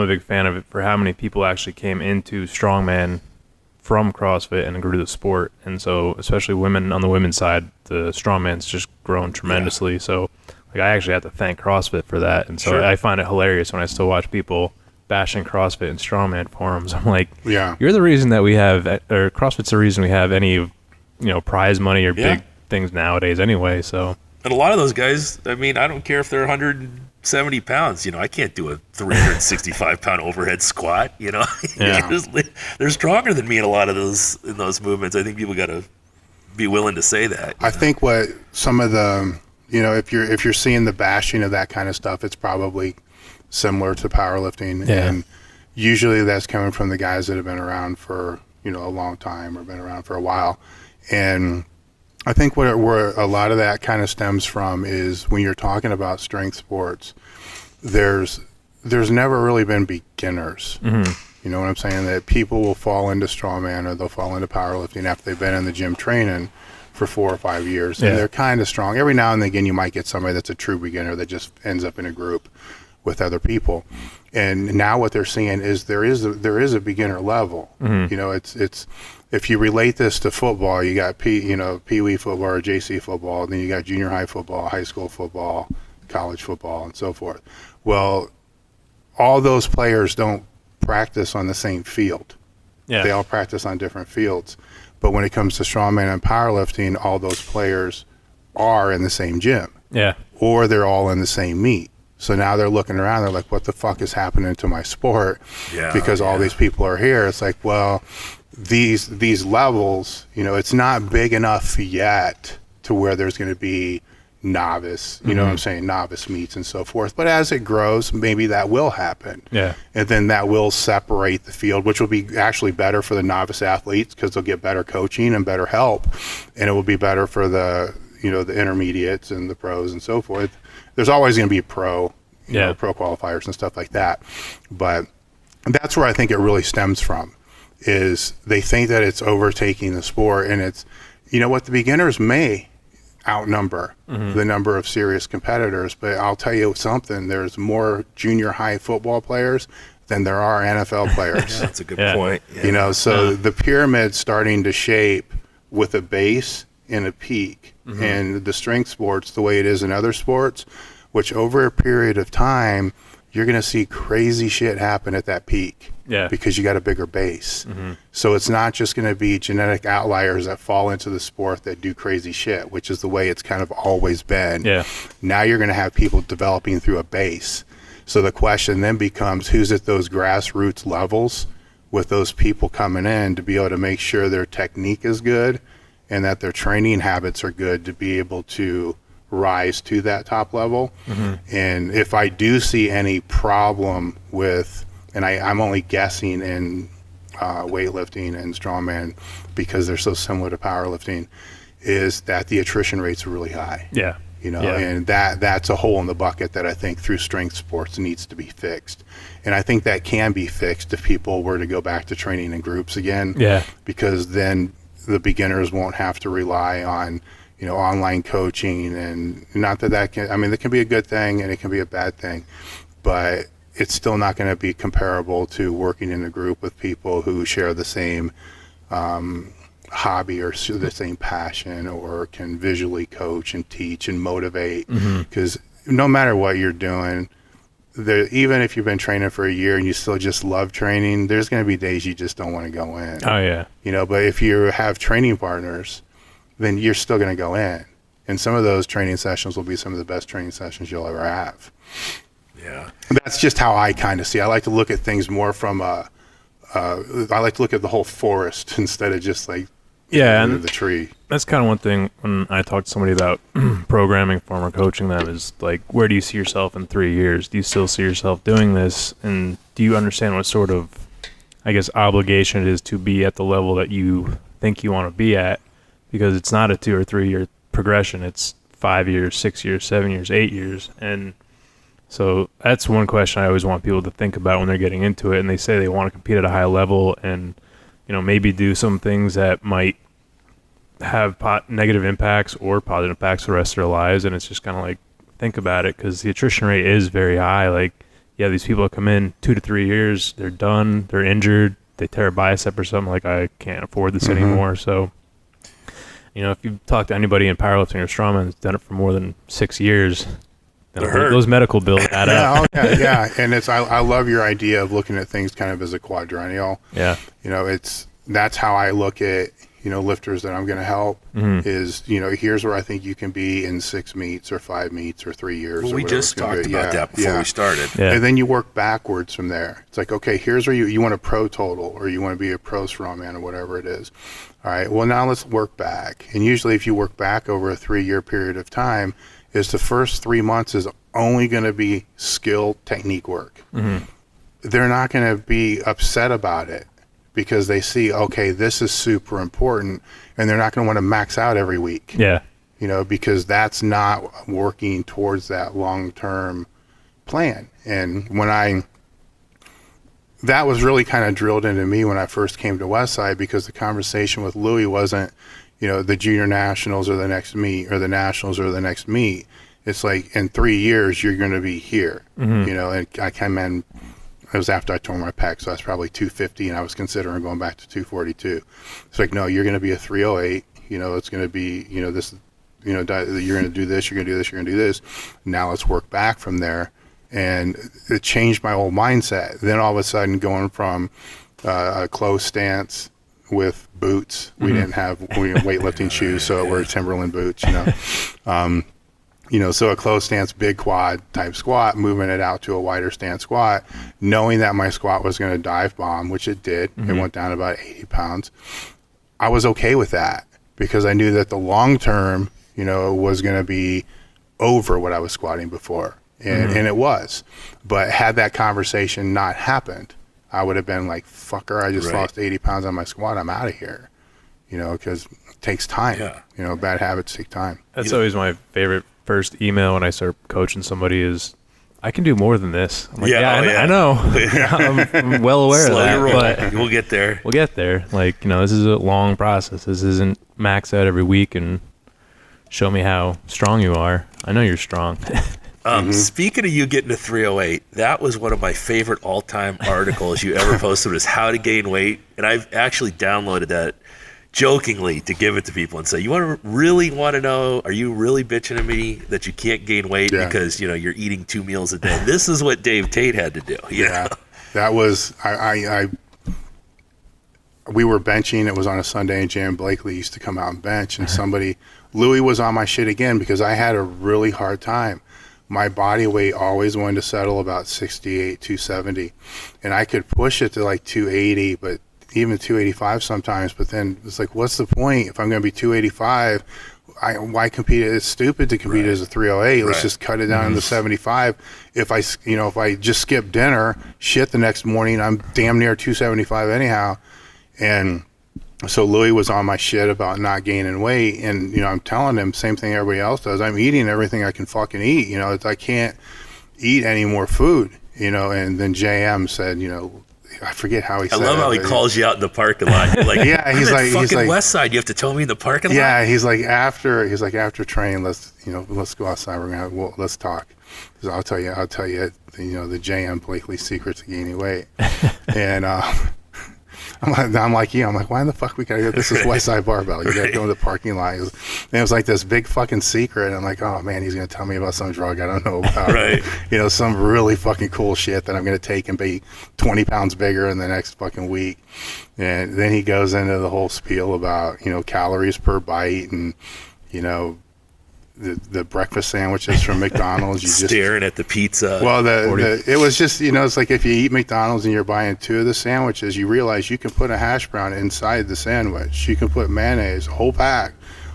S2: big fan of it for how many people actually came into strongman from CrossFit and grew the sport. And so, especially women on the women's side, the strongman's just grown tremendously. So, I actually have to thank CrossFit for that. And so I find it hilarious when I still watch people bashing CrossFit and strongman forums. I'm like, you're the reason that we have, or CrossFit's the reason we have any, prize money or big things nowadays anyway. So,
S3: and a lot of those guys, I mean, I don't care if they're 170 pounds. I can't do a 365-pound overhead squat. They're stronger than me in a lot of those movements. I think people got to be willing to say that.
S4: I think what some of the, if you're seeing the bashing of that kind of stuff, it's probably similar to powerlifting, and usually that's coming from the guys that have been around for a long time or been around for a while. And I think where a lot of that kind of stems from is when you're talking about strength sports, there's never really been beginners. You know what I'm saying? That people will fall into strongman or they'll fall into powerlifting after they've been in the gym training for 4 or 5 years, and they're kind of strong. Every now and again, you might get somebody that's a true beginner that just ends up in a group with other people. And now what they're seeing is there is a beginner level. It's if you relate this to football, you got Pee-wee football or JC football, and then you got junior high football, high school football, college football, and so forth. Well, all those players don't practice on the same field. They all practice on different fields. But when it comes to strongman and powerlifting, all those players are in the same gym. Or they're all in the same meet. So now they're looking around, they're like, what the fuck is happening to my sport? Because all these people are here. It's like, well, these levels, it's not big enough yet to where there's going to be novice, what I'm saying, novice meets and so forth. But as it grows, maybe that will happen. And then that will separate the field, which will be actually better for the novice athletes because they'll get better coaching and better help. And it will be better for the, the intermediates and the pros and so forth. There's always going to be pro qualifiers and stuff like that. But that's where I think it really stems from, is they think that it's overtaking the sport. And it's, the beginners may outnumber the number of serious competitors, but I'll tell you something, there's more junior high football players than there are NFL players.
S3: That's a good point.
S4: So the pyramid's starting to shape with a base and a peak. And the strength sports, the way it is in other sports, which over a period of time, you're going to see crazy shit happen at that peak. Because you got a bigger base. So it's not just going to be genetic outliers that fall into the sport that do crazy shit, which is the way it's kind of always been. Now you're going to have people developing through a base. So the question then becomes, who's at those grassroots levels with those people coming in to be able to make sure their technique is good and that their training habits are good to be able to rise to that top level. And if I do see any problem with, and I'm only guessing in weightlifting and strongman because they're so similar to powerlifting, is that the attrition rates are really high.
S2: Yeah.
S4: And that's a hole in the bucket that I think through strength sports needs to be fixed. And I think that can be fixed if people were to go back to training in groups again.
S2: Yeah.
S4: Because then the beginners won't have to rely on, online coaching. And not that can, that can be a good thing and it can be a bad thing, but it's still not going to be comparable to working in a group with people who share the same hobby or the same passion, or can visually coach and teach and motivate. Because no matter what you're doing, even if you've been training for a year and you still just love training, there's going to be days you just don't want to go in.
S2: Oh yeah.
S4: But if you have training partners, then you're still going to go in. And some of those training sessions will be some of the best training sessions you'll ever have.
S3: Yeah.
S4: That's just how I kind of see. I like to look at things more from I like to look at the whole forest instead of just like
S2: and
S4: the tree.
S2: That's kind of one thing when I talk to somebody about programming for them or coaching them, is like, where do you see yourself in 3 years? Do you still see yourself doing this? And do you understand what sort of, obligation it is to be at the level that you think you want to be at? Because it's not a 2 or 3 year progression. It's 5 years, 6 years, 7 years, 8 years. And so that's one question I always want people to think about when they're getting into it. And they say they want to compete at a high level and, maybe do some things that might have negative impacts or positive impacts for the rest of their lives. And it's just kind of like, think about it, because the attrition rate is very high. Like, these people come in 2 to 3 years, they're done, they're injured, they tear a bicep or something, like, I can't afford this anymore. So, if you talk to anybody in powerlifting or strongman that's done it for more than 6 years, those medical bills add up.
S4: Yeah. And I love your idea of looking at things kind of as a quadrennial.
S2: Yeah.
S4: That's how I look at, lifters that I'm going to help is, here's where I think you can be in 6 meets or 5 meets or 3 years.
S3: Well,
S4: or
S3: we just talked about that before we started.
S2: Yeah.
S4: And then you work backwards from there. It's like, okay, here's where you want a pro total, or you want to be a pro strongman or whatever it is. All right, well, now let's work back. And usually if you work back over a 3-year period of time, is the first 3 months is only going to be skill technique work. They're not going to be upset about it because they see, okay, this is super important, and they're not going to want to max out every week.
S2: Yeah.
S4: Because that's not working towards that long-term plan. And that was really kind of drilled into me when I first came to Westside, because the conversation with Louie wasn't, the junior nationals or the next meet, or the nationals or the next meet. It's like, in 3 years, you're going to be here, and I came in, it was after I tore my pec, so I was probably 250, and I was considering going back to 242. It's like, no, you're going to be a 308, it's going to be, this, you're going to do this, you're going to do this, you're going to do this. Now let's work back from there. And it changed my whole mindset. Then all of a sudden, going from a closed stance with boots, we didn't have weightlifting shoes, so we're Timberland boots, so a closed stance, big quad type squat, moving it out to a wider stance squat, knowing that my squat was going to dive bomb, which it did. It went down about 80 pounds. I was okay with that because I knew that the long term, was going to be over what I was squatting before. And it was. But had that conversation not happened, I would have been like, fucker, I just lost 80 pounds on my squat. I'm out of here. Because it takes time.
S3: Yeah.
S4: Bad habits take time.
S2: That's always my favorite first email when I start coaching somebody is, I can do more than this. I'm like, I know. I'm well aware of that. But
S3: we'll get there.
S2: We'll get there. Like, this is a long process. This isn't max out every week and show me how strong you are. I know you're strong.
S3: Speaking of you getting to 308, that was one of my favorite all-time articles you ever posted, was how to gain weight. And I've actually downloaded that jokingly to give it to people and say, you really want to know, are you really bitching at me that you can't gain weight because, you're eating 2 meals a day? This is what Dave Tate had to do.
S4: Yeah. That was, we were benching. It was on a Sunday, and Jan Blakely used to come out and bench, and Louie was on my shit again because I had a really hard time. My body weight always wanted to settle about 68, 270, and I could push it to like 280, but even 285 sometimes. But then it's like, what's the point if I'm going to be 285? why compete? It's stupid to compete as a 308. Let's just cut it down to 75. If I just skip dinner, shit, the next morning I'm damn near 275 anyhow. And so Louis was on my shit about not gaining weight, and I'm telling him same thing everybody else does. I'm eating everything I can fucking eat. I can't eat any more food. And then JM said, I forget how he said it.
S3: I love how he calls you out in the parking lot. You're like,
S4: yeah, he's like
S3: West Side. You have to tell me in the parking lot.
S4: Yeah, he's like after training, let's go outside. Let's talk. I'll tell you, the JM Blakely secret to gaining weight. And I'm like, why in the fuck we gotta go? This is West Side Barbell. You gotta go in the parking lot. And it was like this big fucking secret. I'm like, oh man, he's gonna tell me about some drug I don't know about.
S3: Right.
S4: Some really fucking cool shit that I'm gonna take and be 20 pounds bigger in the next fucking week. And then he goes into the whole spiel about, calories per bite and, the breakfast sandwiches from McDonald's. You
S3: staring at the pizza.
S4: Well, it was just, it's like if you eat McDonald's and you're buying 2 of the sandwiches, you realize you can put a hash brown inside the sandwich. You can put mayonnaise, a whole pack,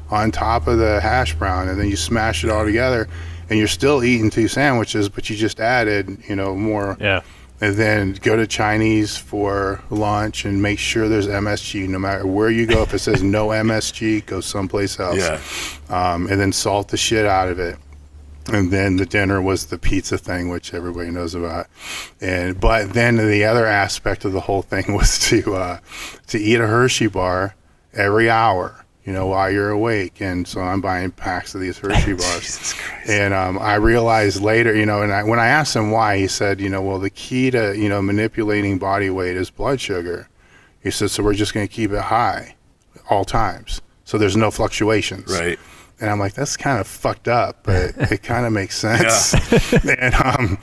S4: on top of the hash brown, and then you smash it all together, and you're still eating 2 sandwiches, but you just added, more.
S2: Yeah.
S4: And then go to Chinese for lunch and make sure there's MSG. No matter where you go, if it says no MSG, go someplace else.
S3: Yeah.
S4: And then salt the shit out of it. And then the dinner was the pizza thing, which everybody knows about. But then the other aspect of the whole thing was to eat a Hershey bar every hour, while you're awake. And so I'm buying packs of these Hershey bars.
S3: Jesus Christ.
S4: And I realized later, when I asked him why, he said, well, the key to, manipulating body weight is blood sugar. He said, so we're just going to keep it high all times. So there's no fluctuations.
S3: Right.
S4: And I'm like, that's kind of fucked up, but it kind of makes sense. Yeah.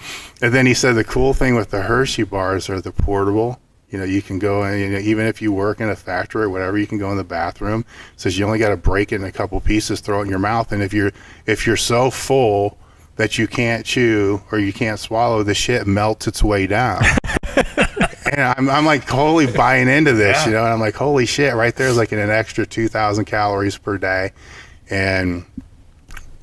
S4: And then he said the cool thing with the Hershey bars are the portable. You can go and even if you work in a factory or whatever, you can go in the bathroom. It says you only got to break it in a couple pieces, throw it in your mouth, and if you're so full that you can't chew or you can't swallow, the shit melts its way down. And I'm like totally buying into this, and I'm like, holy shit, right there's like an extra 2,000 calories per day. And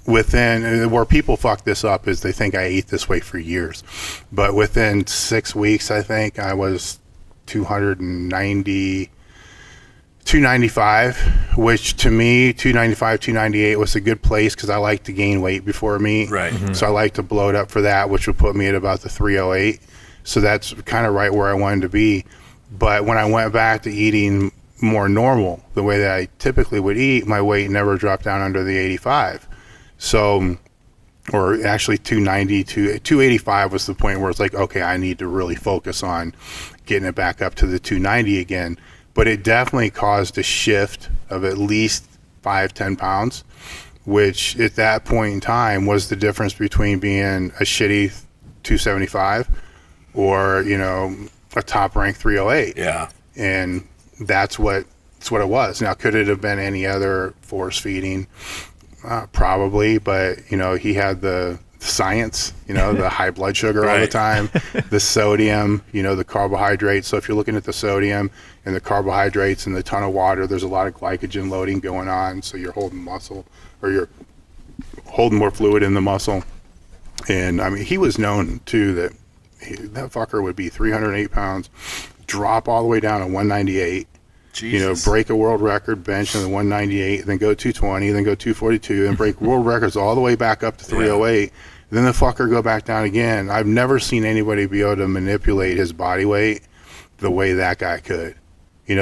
S4: where people fuck this up is they think I ate this way for years, but within 6 weeks, I think I was 295, which to me 295, 298 was a good place because I like to gain weight before a meet.
S3: Right. Mm-hmm.
S4: So I like to blow it up for that, which would put me at about the 308. So that's kind of right where I wanted to be. But when I went back to eating more normal, the way that I typically would eat, my weight never dropped down under the 85. So, or actually 290 to 285 was the point where it's like, okay, I need to really focus on getting it back up to the 290 again. But it definitely caused a shift of at least 5-10 pounds, which at that point in time was the difference between being a shitty 275 or, a top ranked 308.
S3: Yeah.
S4: And that's what it was. Now, could it have been any other force feeding? Probably, but he had the science, the high blood sugar all the time, the sodium, the carbohydrates. So if you're looking at the sodium and the carbohydrates and the ton of water, there's a lot of glycogen loading going on. So you're holding muscle, or you're holding more fluid in the muscle. And I mean, he was known too that fucker would be 308 pounds, drop all the way down to 198. Jesus. Break a world record bench in the 198, then go 220, then go 242, and break world records all the way back up to 308. Yeah. Then the fucker go back down again. I've never seen anybody be able to manipulate his body weight the way that guy could.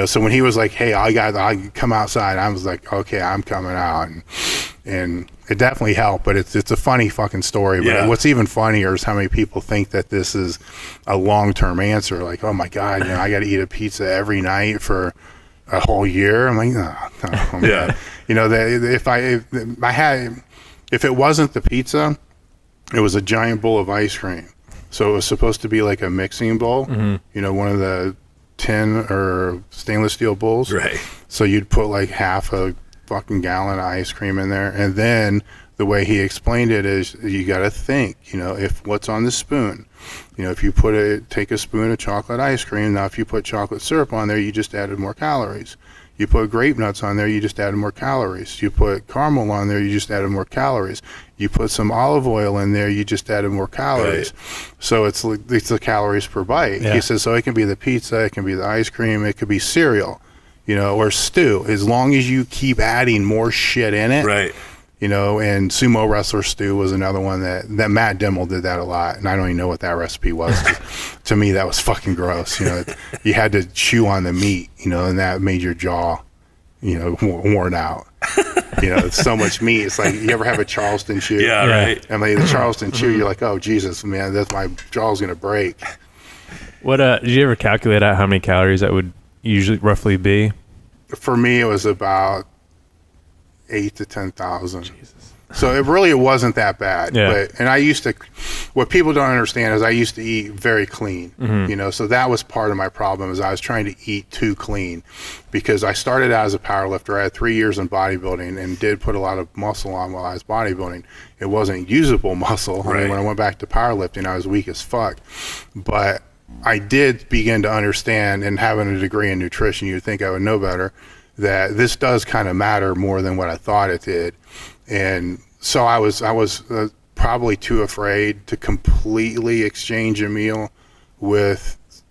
S4: So when he was like, "Hey, I come outside," I was like, "Okay, I'm coming out," and it definitely helped. But it's a funny fucking story. But what's even funnier is how many people think that this is a long-term answer. Like, oh my god, I got to eat a pizza every night for a whole year. I'm like, no.
S3: Yeah.
S4: If it wasn't the pizza, it was a giant bowl of ice cream. So it was supposed to be like a mixing bowl, one of the tin or stainless steel bowls.
S3: Right.
S4: So you'd put like half a fucking gallon of ice cream in there. And then the way he explained it is you got to think, if what's on the spoon. If you take a spoon of chocolate ice cream, now if you put chocolate syrup on there, you just added more calories. You put grape nuts on there, you just added more calories. You put caramel on there, you just added more calories. You put some olive oil in there, you just added more calories. Right. So it's the calories per bite. Yeah. He says, so it can be the pizza, it can be the ice cream, it could be cereal, or stew. As long as you keep adding more shit in it.
S3: Right.
S4: And sumo wrestler stew was another one that Matt Dimmel did that a lot, and I don't even know what that recipe was. To me, that was fucking gross. You had to chew on the meat, and that made your jaw, worn out. It's so much meat. It's like, you ever have a Charleston chew?
S3: Yeah, right.
S4: And like the Charleston chew, you're like, oh Jesus, man, my jaw's gonna break.
S2: What did you ever calculate out how many calories that would usually roughly be?
S4: For me, it was about 8,000 to 10,000. Jesus. So it wasn't that bad.
S2: Yeah.
S4: What people don't understand is I used to eat very clean,
S2: mm-hmm.
S4: So that was part of my problem, is I was trying to eat too clean, because I started out as a powerlifter. I had 3 years in bodybuilding and did put a lot of muscle on while I was bodybuilding. It wasn't usable muscle.
S3: Right.
S4: I mean, when I went back to powerlifting, I was weak as fuck. But I did begin to understand, and having a degree in nutrition, you'd think I would know better, that this does kind of matter more than what I thought it did. And so I was probably too afraid to completely exchange a meal with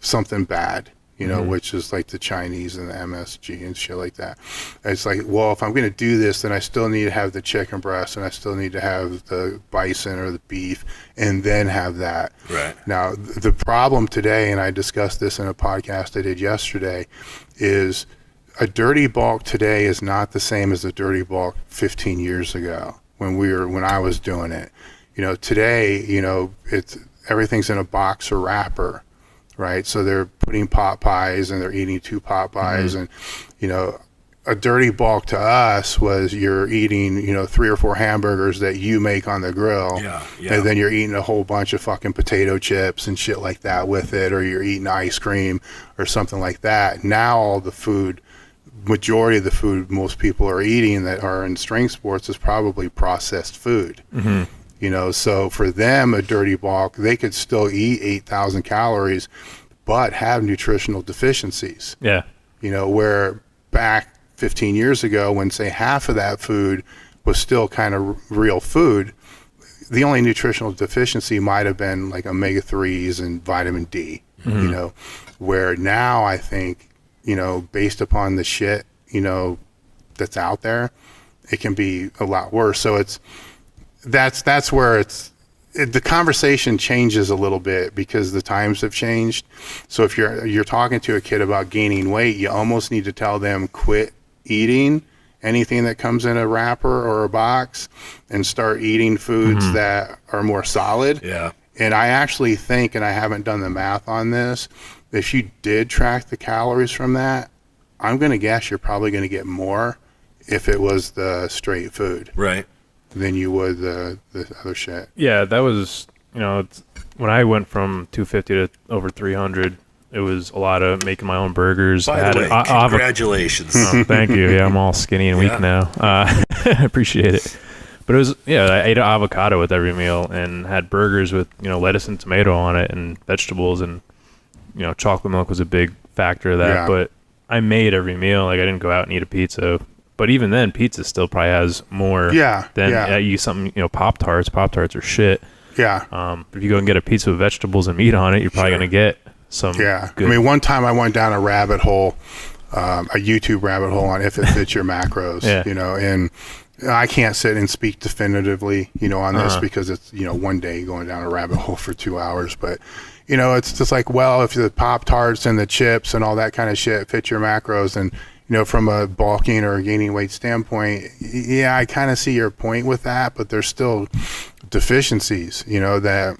S4: something bad,
S2: mm-hmm.
S4: which is like the Chinese and the MSG and shit like that. It's like, well, if I'm going to do this, then I still need to have the chicken breast, and I still need to have the bison or the beef, and then have that.
S3: Right.
S4: Now, the problem today, and I discussed this in a podcast I did yesterday, is a dirty bulk today is not the same as a dirty bulk 15 years ago when I was doing it. Today, it's everything's in a box or wrapper, right? So they're putting pot pies and they're eating 2 pot pies, mm-hmm. and a dirty bulk to us was you're eating 3 or 4 hamburgers that you make on the grill, and then you're eating a whole bunch of fucking potato chips and shit like that with it, or you're eating ice cream or something like that. Now all the food, majority of the food most people are eating that are in strength sports, is probably processed food.
S2: Mm-hmm.
S4: So for them, a dirty bulk, they could still eat 8,000 calories but have nutritional deficiencies.
S2: Yeah.
S4: Where back 15 years ago, when say half of that food was still kind of real food, the only nutritional deficiency might have been like omega-3s and vitamin D.
S2: Mm-hmm.
S4: Where now I think, based upon the shit, that's out there, it can be a lot worse. So that's where the conversation changes a little bit, because the times have changed. So if you're talking to a kid about gaining weight, you almost need to tell them quit eating anything that comes in a wrapper or a box and start eating foods
S2: mm-hmm.
S4: that are more solid.
S3: Yeah.
S4: And I actually think, and I haven't done the math on this, if you did track the calories from that, I'm going to guess you're probably going to get more if it was the straight food.
S3: Right.
S4: Than you would the other shit.
S2: Yeah, that was, when I went from 250 to over 300, it was a lot of making my own burgers.
S3: By the way, congratulations.
S2: Oh, thank you. Yeah, I'm all skinny and weak now. I appreciate it. But it was, I ate an avocado with every meal and had burgers with, lettuce and tomato on it and vegetables, and, chocolate milk was a big factor of that.
S4: Yeah.
S2: But I made every meal. Like, I didn't go out and eat a pizza. But even then, pizza still probably has more than you something, Pop-Tarts. Pop-Tarts are shit.
S4: Yeah.
S2: If you go and get a pizza with vegetables and meat on it, you're probably going to get some good.
S4: I mean, one time I went down a rabbit hole, a YouTube rabbit hole on if it fits your macros, and I can't sit and speak definitively, on this because it's, one day going down a rabbit hole for 2 hours. But, it's just like, well, if the Pop-Tarts and the chips and all that kind of shit fit your macros, and, from a bulking or gaining weight standpoint, I kind of see your point with that, but there's still deficiencies, that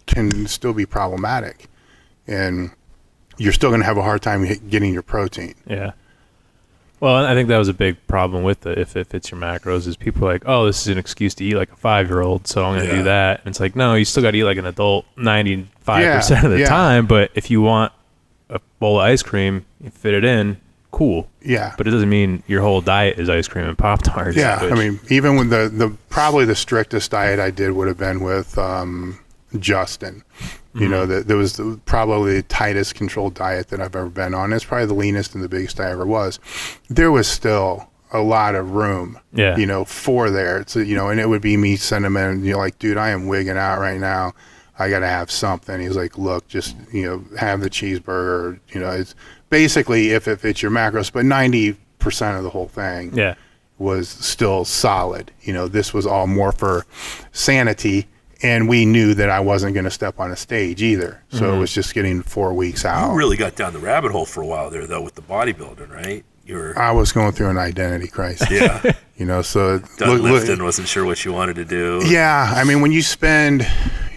S4: can still be problematic. And you're still going to have a hard time getting your protein.
S2: Yeah. Well, I think that was a big problem with it. If it fits your macros, is people are like, oh, this is an excuse to eat like a 5-year-old, so I'm going to do that. And it's like, no, you still got to eat like an adult 95% of the time. But if you want a bowl of ice cream, you fit it in, cool.
S4: Yeah.
S2: But it doesn't mean your whole diet is ice cream and Pop-Tarts.
S4: Yeah. I mean, even with the probably the strictest diet I did would have been with Justin. You know, that there was probably the tightest controlled diet that I've ever been on. It's probably the leanest and the biggest I ever was. There was still a lot of room, you know, for there. It's, you know, and it would be me sending him in, you know, like, dude, I am wigging out right now. I got to have something. He's like, look, just, you know, have the cheeseburger. You know, it's basically if it fits your macros, but 90% of the whole thing was still solid. You know, this was all more for sanity. And we knew that I wasn't going to step on a stage either. So it was just getting 4 weeks out.
S3: You really got down the rabbit hole for a while there, though, with the bodybuilding, right?
S4: I was going through an identity crisis.
S3: Yeah.
S4: You know, so
S3: done lifting, wasn't sure what you wanted to do.
S4: Yeah. I mean, when you spend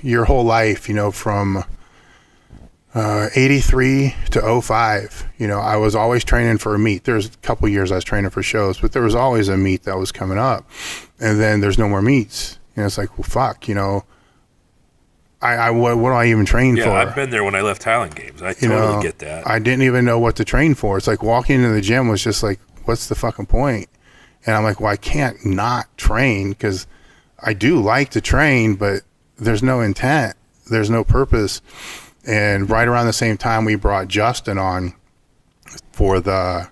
S4: your whole life, you know, from 83 to 05, you know, I was always training for a meet. There's a couple years I was training for shows, but there was always a meet that was coming up. And then there's no more meets. And it's like, well, fuck, you know, what do I even train for?
S3: Yeah, I've been there when I left Highland Games. I totally get that.
S4: I didn't even know what to train for. It's like walking into the gym was just like, what's the fucking point? And I'm like, well, I can't not train because I do like to train, but there's no intent. There's no purpose. And right around the same time, we brought Justin on for the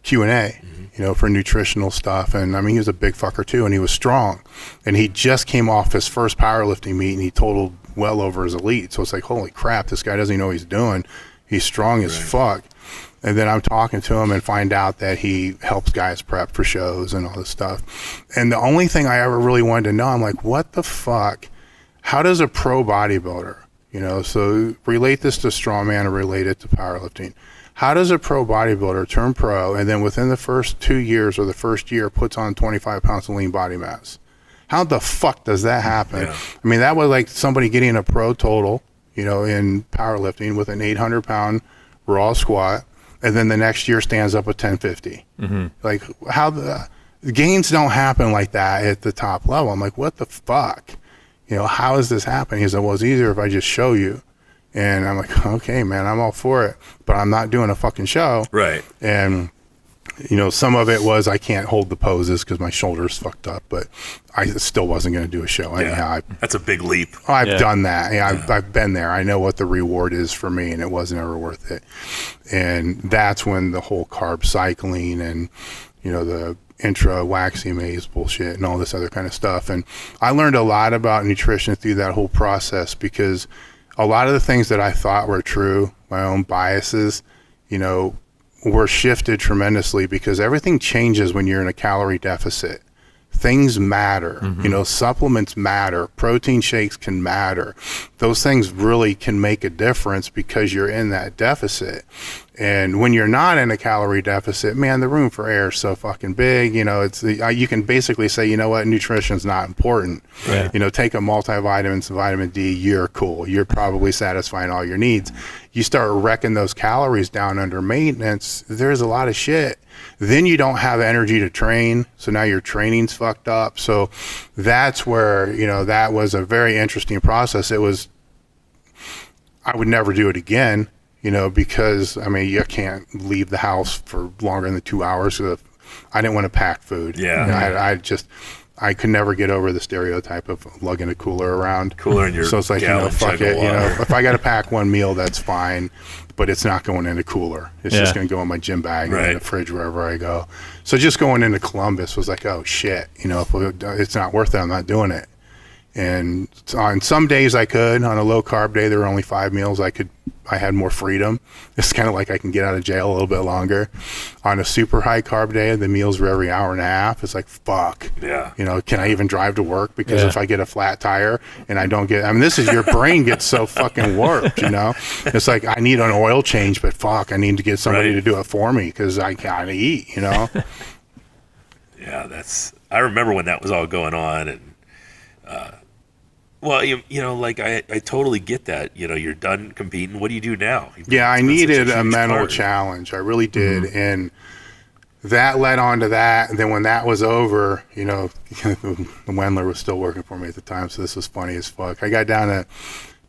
S4: Q&A. You know, for nutritional stuff. And I mean, he was a big fucker too, and he was strong. And he just came off his first powerlifting meet, and he totaled well over his elite. So it's like, holy crap, this guy doesn't even know what he's doing. He's strong as fuck. And then I'm talking to him and find out that he helps guys prep for shows and all this stuff. And the only thing I ever really wanted to know, I'm like, what the fuck? How does a pro bodybuilder, you know, so relate this to strongman and relate it to powerlifting. How does a pro bodybuilder turn pro and then within the first 2 years or the first year puts on 25 pounds of lean body mass? How the fuck does that happen?
S3: Yeah.
S4: I mean, that was like somebody getting a pro total, you know, in powerlifting with an 800-pound raw squat, and then the next year stands up with 1050. Like, how the gains don't happen like that at the top level. I'm like, what the fuck? You know, how is this happening? He's like, well, it's easier if I just show you. And I'm like, okay, man, I'm all for it, but I'm not doing a fucking show.
S3: Right.
S4: And, you know, some of it was I can't hold the poses because my shoulder's fucked up, but I still wasn't going to do a show. Anyhow,
S3: that's a big leap.
S4: I've done that. Yeah, I've been there. I know what the reward is for me, and it wasn't ever worth it. And that's when the whole carb cycling and, you know, the intra waxy maze bullshit and all this other kind of stuff. And I learned a lot about nutrition through that whole process because a lot of the things that I thought were true, my own biases, you know, were shifted tremendously because everything changes when you're in a calorie deficit. Things matter, you know, supplements matter, protein shakes can matter. Those things really can make a difference because you're in that deficit. And when you're not in a calorie deficit, man, the room for error is so fucking big. You know, it's you can basically say, you know what, nutrition's not important. You know, take a multivitamin, some vitamin D, you're cool. You're probably satisfying all your needs. You start wrecking those calories down under maintenance, there's a lot of shit. Then you don't have energy to train, so now your training's fucked up. So that's where, you know, that was a very interesting process. It was, I would never do it again, you know, because, I mean, you can't leave the house for longer than 2 hours. So I didn't want to pack food.
S3: Yeah.
S4: You know, I could never get over the stereotype of lugging a cooler around.
S3: Cooler in your
S4: So it's like, you know, fuck it. You know, if I got to pack one meal, that's fine, but it's not going in a cooler. It's just going to go in my gym bag and in the fridge wherever I go. So just going into Columbus was like, oh shit, you know, if it's not worth it, I'm not doing it. And on some days I could. On a low carb day, there were only 5 meals. I had more freedom. It's kind of like I can get out of jail a little bit longer. On a super high carb day, the meals were every hour and a half. It's like, fuck.
S3: Yeah.
S4: You know, can I even drive to work? Because if I get a flat tire and I don't get, I mean, this is your brain gets so fucking warped, you know? It's like, I need an oil change, but fuck, I need to get somebody to do it for me because I gotta eat, you know?
S3: Yeah, I remember when that was all going on. And, well, you know, like I totally get that. You know, you're done competing. What do you do now?
S4: I needed a mental challenge. I really did. And that led on to that. And then when that was over, you know, the Wendler was still working for me at the time. So this was funny as fuck. I got down to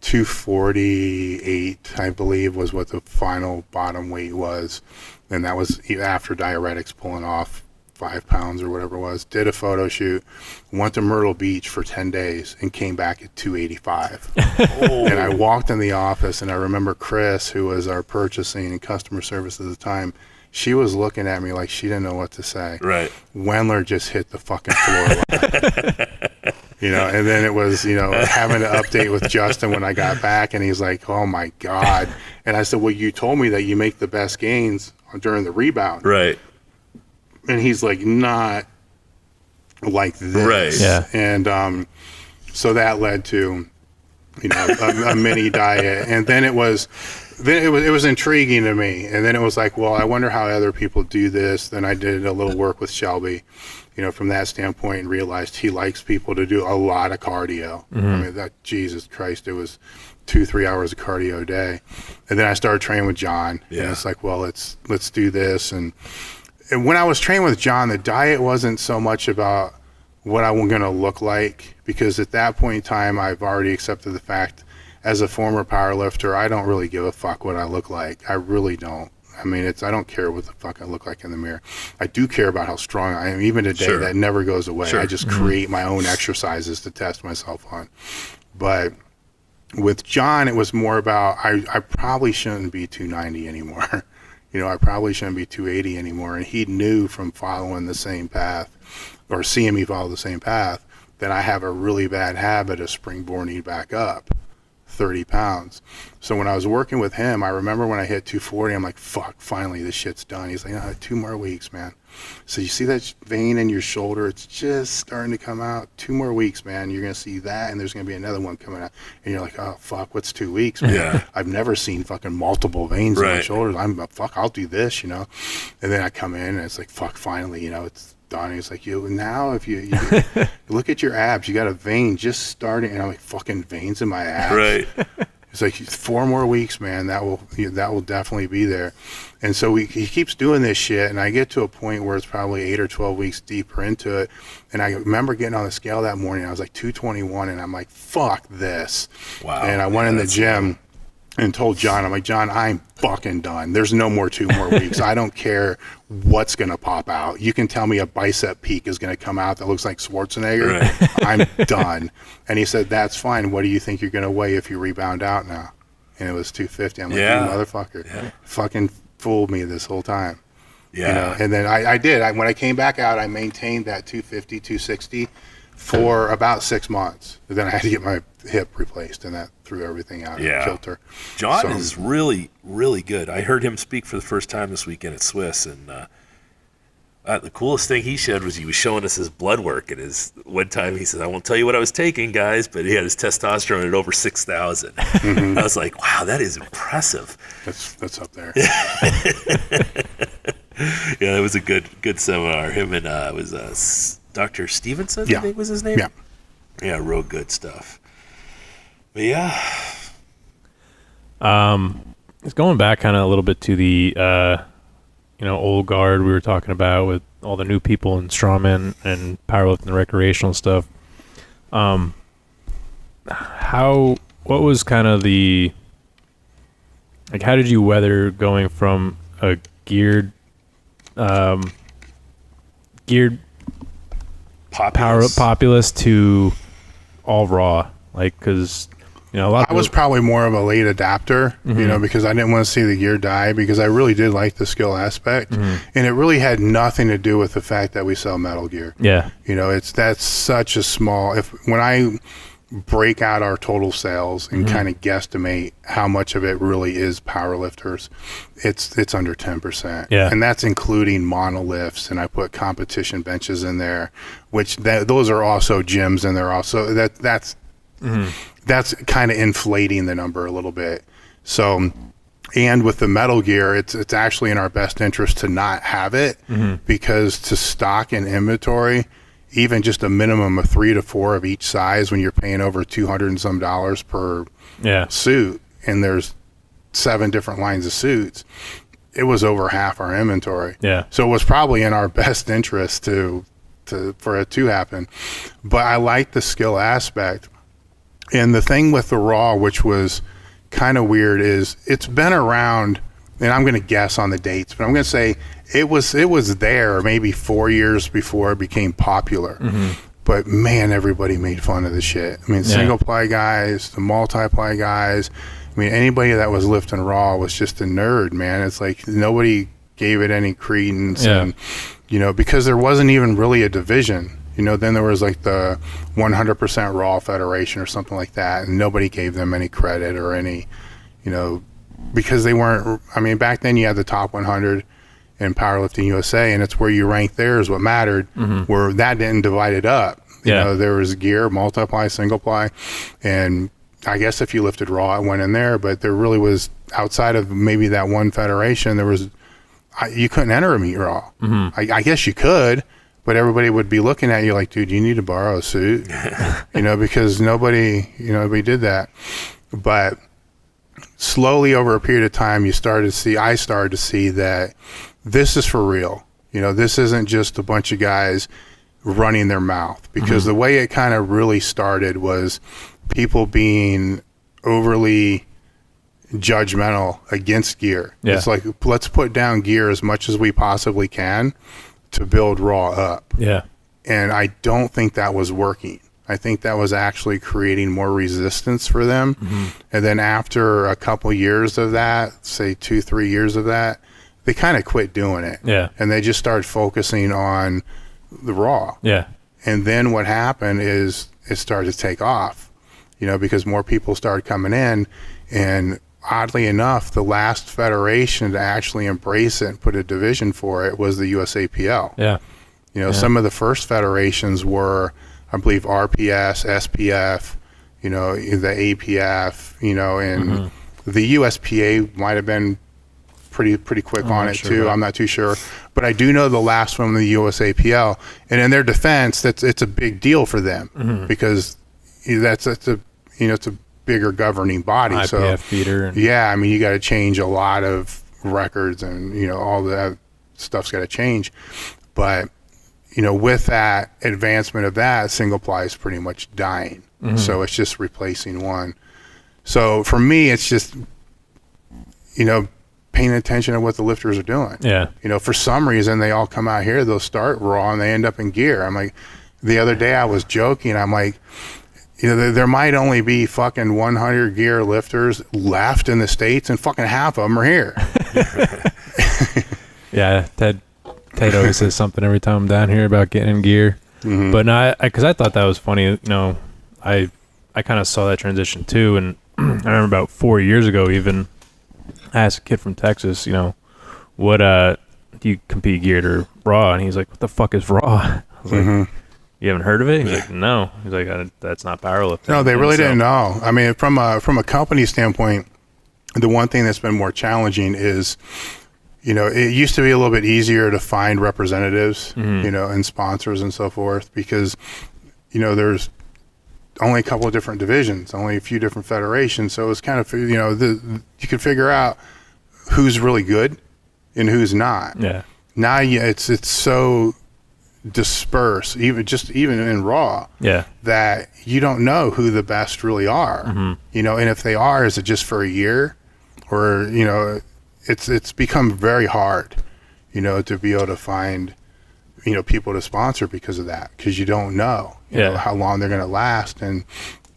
S4: 248, I believe, was what the final bottom weight was. And that was after diuretics pulling off 5 pounds or whatever it was, did a photo shoot, went to Myrtle Beach for 10 days and came back at 285. And I walked in the office, and I remember Chris, who was our purchasing and customer service at the time, she was looking at me like she didn't know what to say.
S3: Right.
S4: Wendler just hit the fucking floor. And then it was, having to update with Justin when I got back, and he's like, oh my God. And I said, well, you told me that you make the best gains during the rebound.
S3: Right.
S4: And he's like, not like this.
S3: Right.
S2: Yeah.
S4: And so that led to, a mini diet. And then it was intriguing to me. And then it was like, well, I wonder how other people do this. Then I did a little work with Shelby, from that standpoint, and realized he likes people to do a lot of cardio. I mean, Jesus Christ, it was 2-3 hours of cardio a day. And then I started training with John.
S3: Yeah.
S4: And it's like, well, let's do this. And when I was training with John, the diet wasn't so much about what I'm going to look like, because at that point in time, I've already accepted the fact, as a former powerlifter, I don't really give a fuck what I look like. I really don't. I mean, I don't care what the fuck I look like in the mirror. I do care about how strong I am. Even today, that never goes away.
S3: Sure.
S4: I just create my own exercises to test myself on. But with John, it was more about, I probably shouldn't be 290 anymore. I probably shouldn't be 280 anymore. And he knew from following the same path, or seeing me follow the same path, that I have a really bad habit of springboarding back up 30 pounds. So when I was working with him, I remember when I hit 240, I'm like, fuck, finally this shit's done. He's like, no, 2 more weeks, man. So you see that vein in your shoulder? It's just starting to come out. 2 more weeks, man. You're going to see that, and there's going to be another one coming out. And you're like, oh, fuck, what's 2 weeks, man?
S3: Yeah.
S4: I've never seen fucking multiple veins in my shoulders. Fuck, I'll do this, And then I come in, and it's like, fuck, finally, it's done. He's like, now if you look at your abs, you got a vein just starting, and I'm like, fucking veins in my abs.
S3: Right.
S4: It's like 4 more weeks, man. That will definitely be there. And so he keeps doing this shit, and I get to a point where it's probably 8 or 12 weeks deeper into it. And I remember getting on the scale that morning. I was like 221, and I'm like, fuck this.
S3: Wow.
S4: And I went in the gym and told John, I'm like, John, I'm fucking done. There's no more 2 more weeks. I don't care what's going to pop out. You can tell me a bicep peak is going to come out that looks like Schwarzenegger. Right. I'm done. And he said, that's fine. What do you think you're going to weigh if you rebound out now? And it was 250. I'm like, you motherfucker. Fucking fooled me this whole time.
S3: Yeah.
S4: And then I did. When I came back out, I maintained that 250, 260 for about 6 months. And then I had to get my hip replaced, and that threw everything out.
S3: Yeah.
S4: Kilter.
S3: John is really, really good. I heard him speak for the first time this weekend at Swiss, and the coolest thing he showed was he was showing us his blood work. And one time he said, I won't tell you what I was taking, guys, but he had his testosterone at over 6,000. Mm-hmm. I was like, wow, that is impressive.
S4: That's up there.
S3: Yeah, it was a good seminar. Him and it was Dr. Stevenson, I think was his name. Yeah, real good stuff. But yeah,
S2: it's going back kind of a little bit to the old guard we were talking about with all the new people in strongman and powerlifting and recreational stuff. What was kind of how did you weather going from a geared populace to all raw? Like, because a lot.
S4: I was probably more of a late adapter, because I didn't want to see the gear die, because I really did like the skill aspect, and it really had nothing to do with the fact that we sell metal gear.
S2: Yeah,
S4: that's such a small. When I break out our total sales and kind of guesstimate how much of it really is powerlifters, it's under 10%.
S2: Yeah,
S4: and that's including monolifts, and I put competition benches in there, which those are also gyms, and they're also that's kind of inflating the number a little bit. So, and with the metal gear, it's actually in our best interest to not have it, because to stock in inventory, even just a minimum of 3 to 4 of each size, when you're paying over $200 and some per suit, and there's 7 different lines of suits, it was over half our inventory.
S2: Yeah.
S4: So it was probably in our best interest for it to happen. But I like the skill aspect. And the thing with the raw, which was kind of weird, is it's been around and I'm going to guess on the dates, but I'm going to say it was there maybe 4 years before it became popular. But man, everybody made fun of the shit. I mean, single ply guys, the multi-ply guys. I mean, anybody that was lifting raw was just a nerd, man. It's like nobody gave it any credence, and because there wasn't even really a division. Then there was like the 100% Raw Federation or something like that, and nobody gave them any credit or any, because they weren't. I mean, back then you had the top 100 in Powerlifting USA, and it's where you rank there is what mattered. Where that didn't divide it up. There was gear, multiply, single ply, and I guess if you lifted raw, it went in there. But there really was, outside of maybe that one federation, you couldn't enter a meet raw. I guess you could. But everybody would be looking at you like, dude, you need to borrow a suit, because nobody did that. But slowly over a period of time, I started to see that this is for real. This isn't just a bunch of guys running their mouth, because the way it kind of really started was people being overly judgmental against gear. It's like, let's put down gear as much as we possibly can to build raw up. And I don't think that was working. I think that was actually creating more resistance for them. And then after a couple years of that, say 2-3 years of that, they kind of quit doing it. And they just started focusing on the raw. And then what happened is it started to take off, because more people started coming in. And oddly enough, the last federation to actually embrace it and put a division for it was the USAPL. Some of the first federations were, I believe, RPS, SPF, the APF, and the USPA might have been pretty quick on it too. I'm not too sure, but I do know the last one, the USAPL, and in their defense, it's a big deal for them because it's a bigger governing body.
S2: IPF feeder.
S4: I mean, you got to change a lot of records, and all that stuff's got to change. But with that advancement of that, single ply is pretty much dying. So it's just replacing one. So for me, it's just paying attention to what the lifters are doing. For some reason, they all come out here, they'll start raw, and they end up in gear. I'm like, the other day I was joking. I'm like, there might only be fucking 100 gear lifters left in the States, and fucking half of them are here.
S2: Tate always says something every time I'm down here about getting in gear. But no, because I thought that was funny. I kind of saw that transition too, and I remember about 4 years ago, even I asked a kid from Texas, what do you compete geared or raw? And he's like, what the fuck is raw? I was like, you haven't heard of it? He's like, no. He's like, that's not powerlifting.
S4: No, they really didn't know. I mean, from a company standpoint, the one thing that's been more challenging is, it used to be a little bit easier to find representatives, and sponsors and so forth, because, there's only a couple of different divisions, only a few different federations. So it's kind of, you could figure out who's really good and who's not. Now it's so disperse, even in raw, that you don't know who the best really are. And if they are, is it just for a year, or it's become very hard to be able to find people to sponsor because of that, because you don't know how long they're going to last, and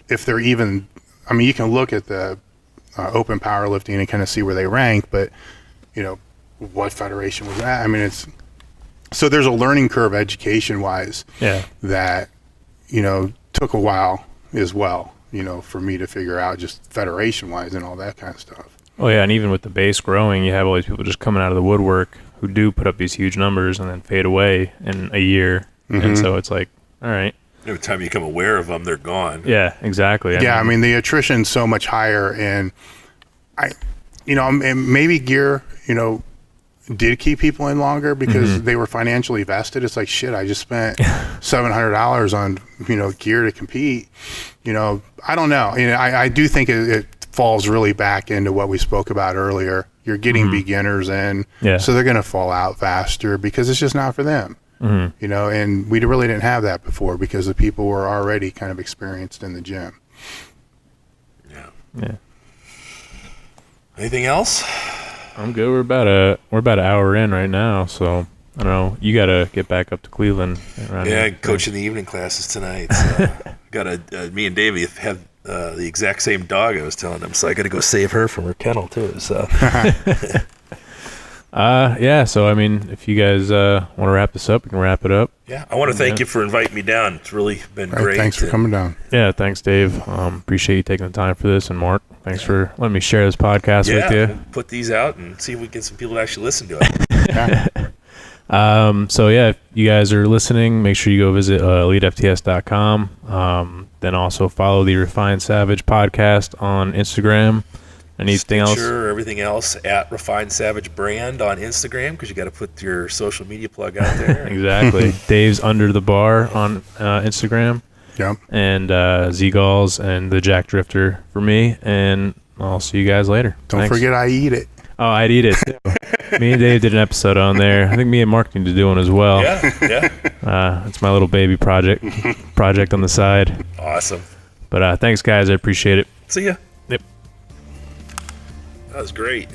S4: if they're even, I mean, you can look at the open powerlifting and kind of see where they rank, but what federation was that? I mean, so there's a learning curve education wise that took a while as well, for me to figure out, just federation wise and all that kind of stuff.
S2: Oh yeah, and even with the base growing, you have all these people just coming out of the woodwork who do put up these huge numbers and then fade away in a year. And so it's like, all right,
S3: every time you become aware of them, they're gone.
S2: Yeah, exactly.
S4: I mean the attrition's so much higher, and and maybe gear did keep people in longer because they were financially vested. It's like, shit, I just spent $700 on gear to compete. I don't know. I do think it falls really back into what we spoke about earlier. You're getting beginners in, so they're going to fall out faster because it's just not for them. And we really didn't have that before because the people were already kind of experienced in the gym.
S3: Anything else?
S2: I'm good. We're about an hour in right now, so I don't know. You gotta get back up to Cleveland.
S3: Yeah, coaching the evening classes tonight. So me and Davey have the exact same dog I was telling him, so I got to go save her from her kennel too. So.
S2: Yeah. So I mean, if you guys want to wrap this up, we can wrap it up.
S3: Yeah, I want to thank you for inviting me down. It's really been great.
S4: Thanks for coming down.
S2: Yeah, thanks, Dave. Appreciate you taking the time for this, and Mark, thanks for letting me share this podcast with you.
S3: We'll put these out and see if we can get some people to actually listen to it.
S2: So yeah, if you guys are listening, make sure you go visit elitefts.com. Then also follow the Refined Savage podcast on Instagram. Anything else?
S3: Sure, everything else at Refined Savage Brand on Instagram, because you got to put your social media plug out there.
S2: Exactly. Dave's Under the Bar on Instagram.
S4: Yep.
S2: And Z-Galls and the Jack Drifter for me. And I'll see you guys later.
S4: Don't forget I eat it.
S2: Oh, I'd eat it too. Me and Dave did an episode on there. I think me and Mark need to do one as well.
S3: Yeah.
S2: It's my little baby project on the side.
S3: Awesome.
S2: But thanks, guys. I appreciate it.
S3: See ya.
S2: Yep.
S3: That was great.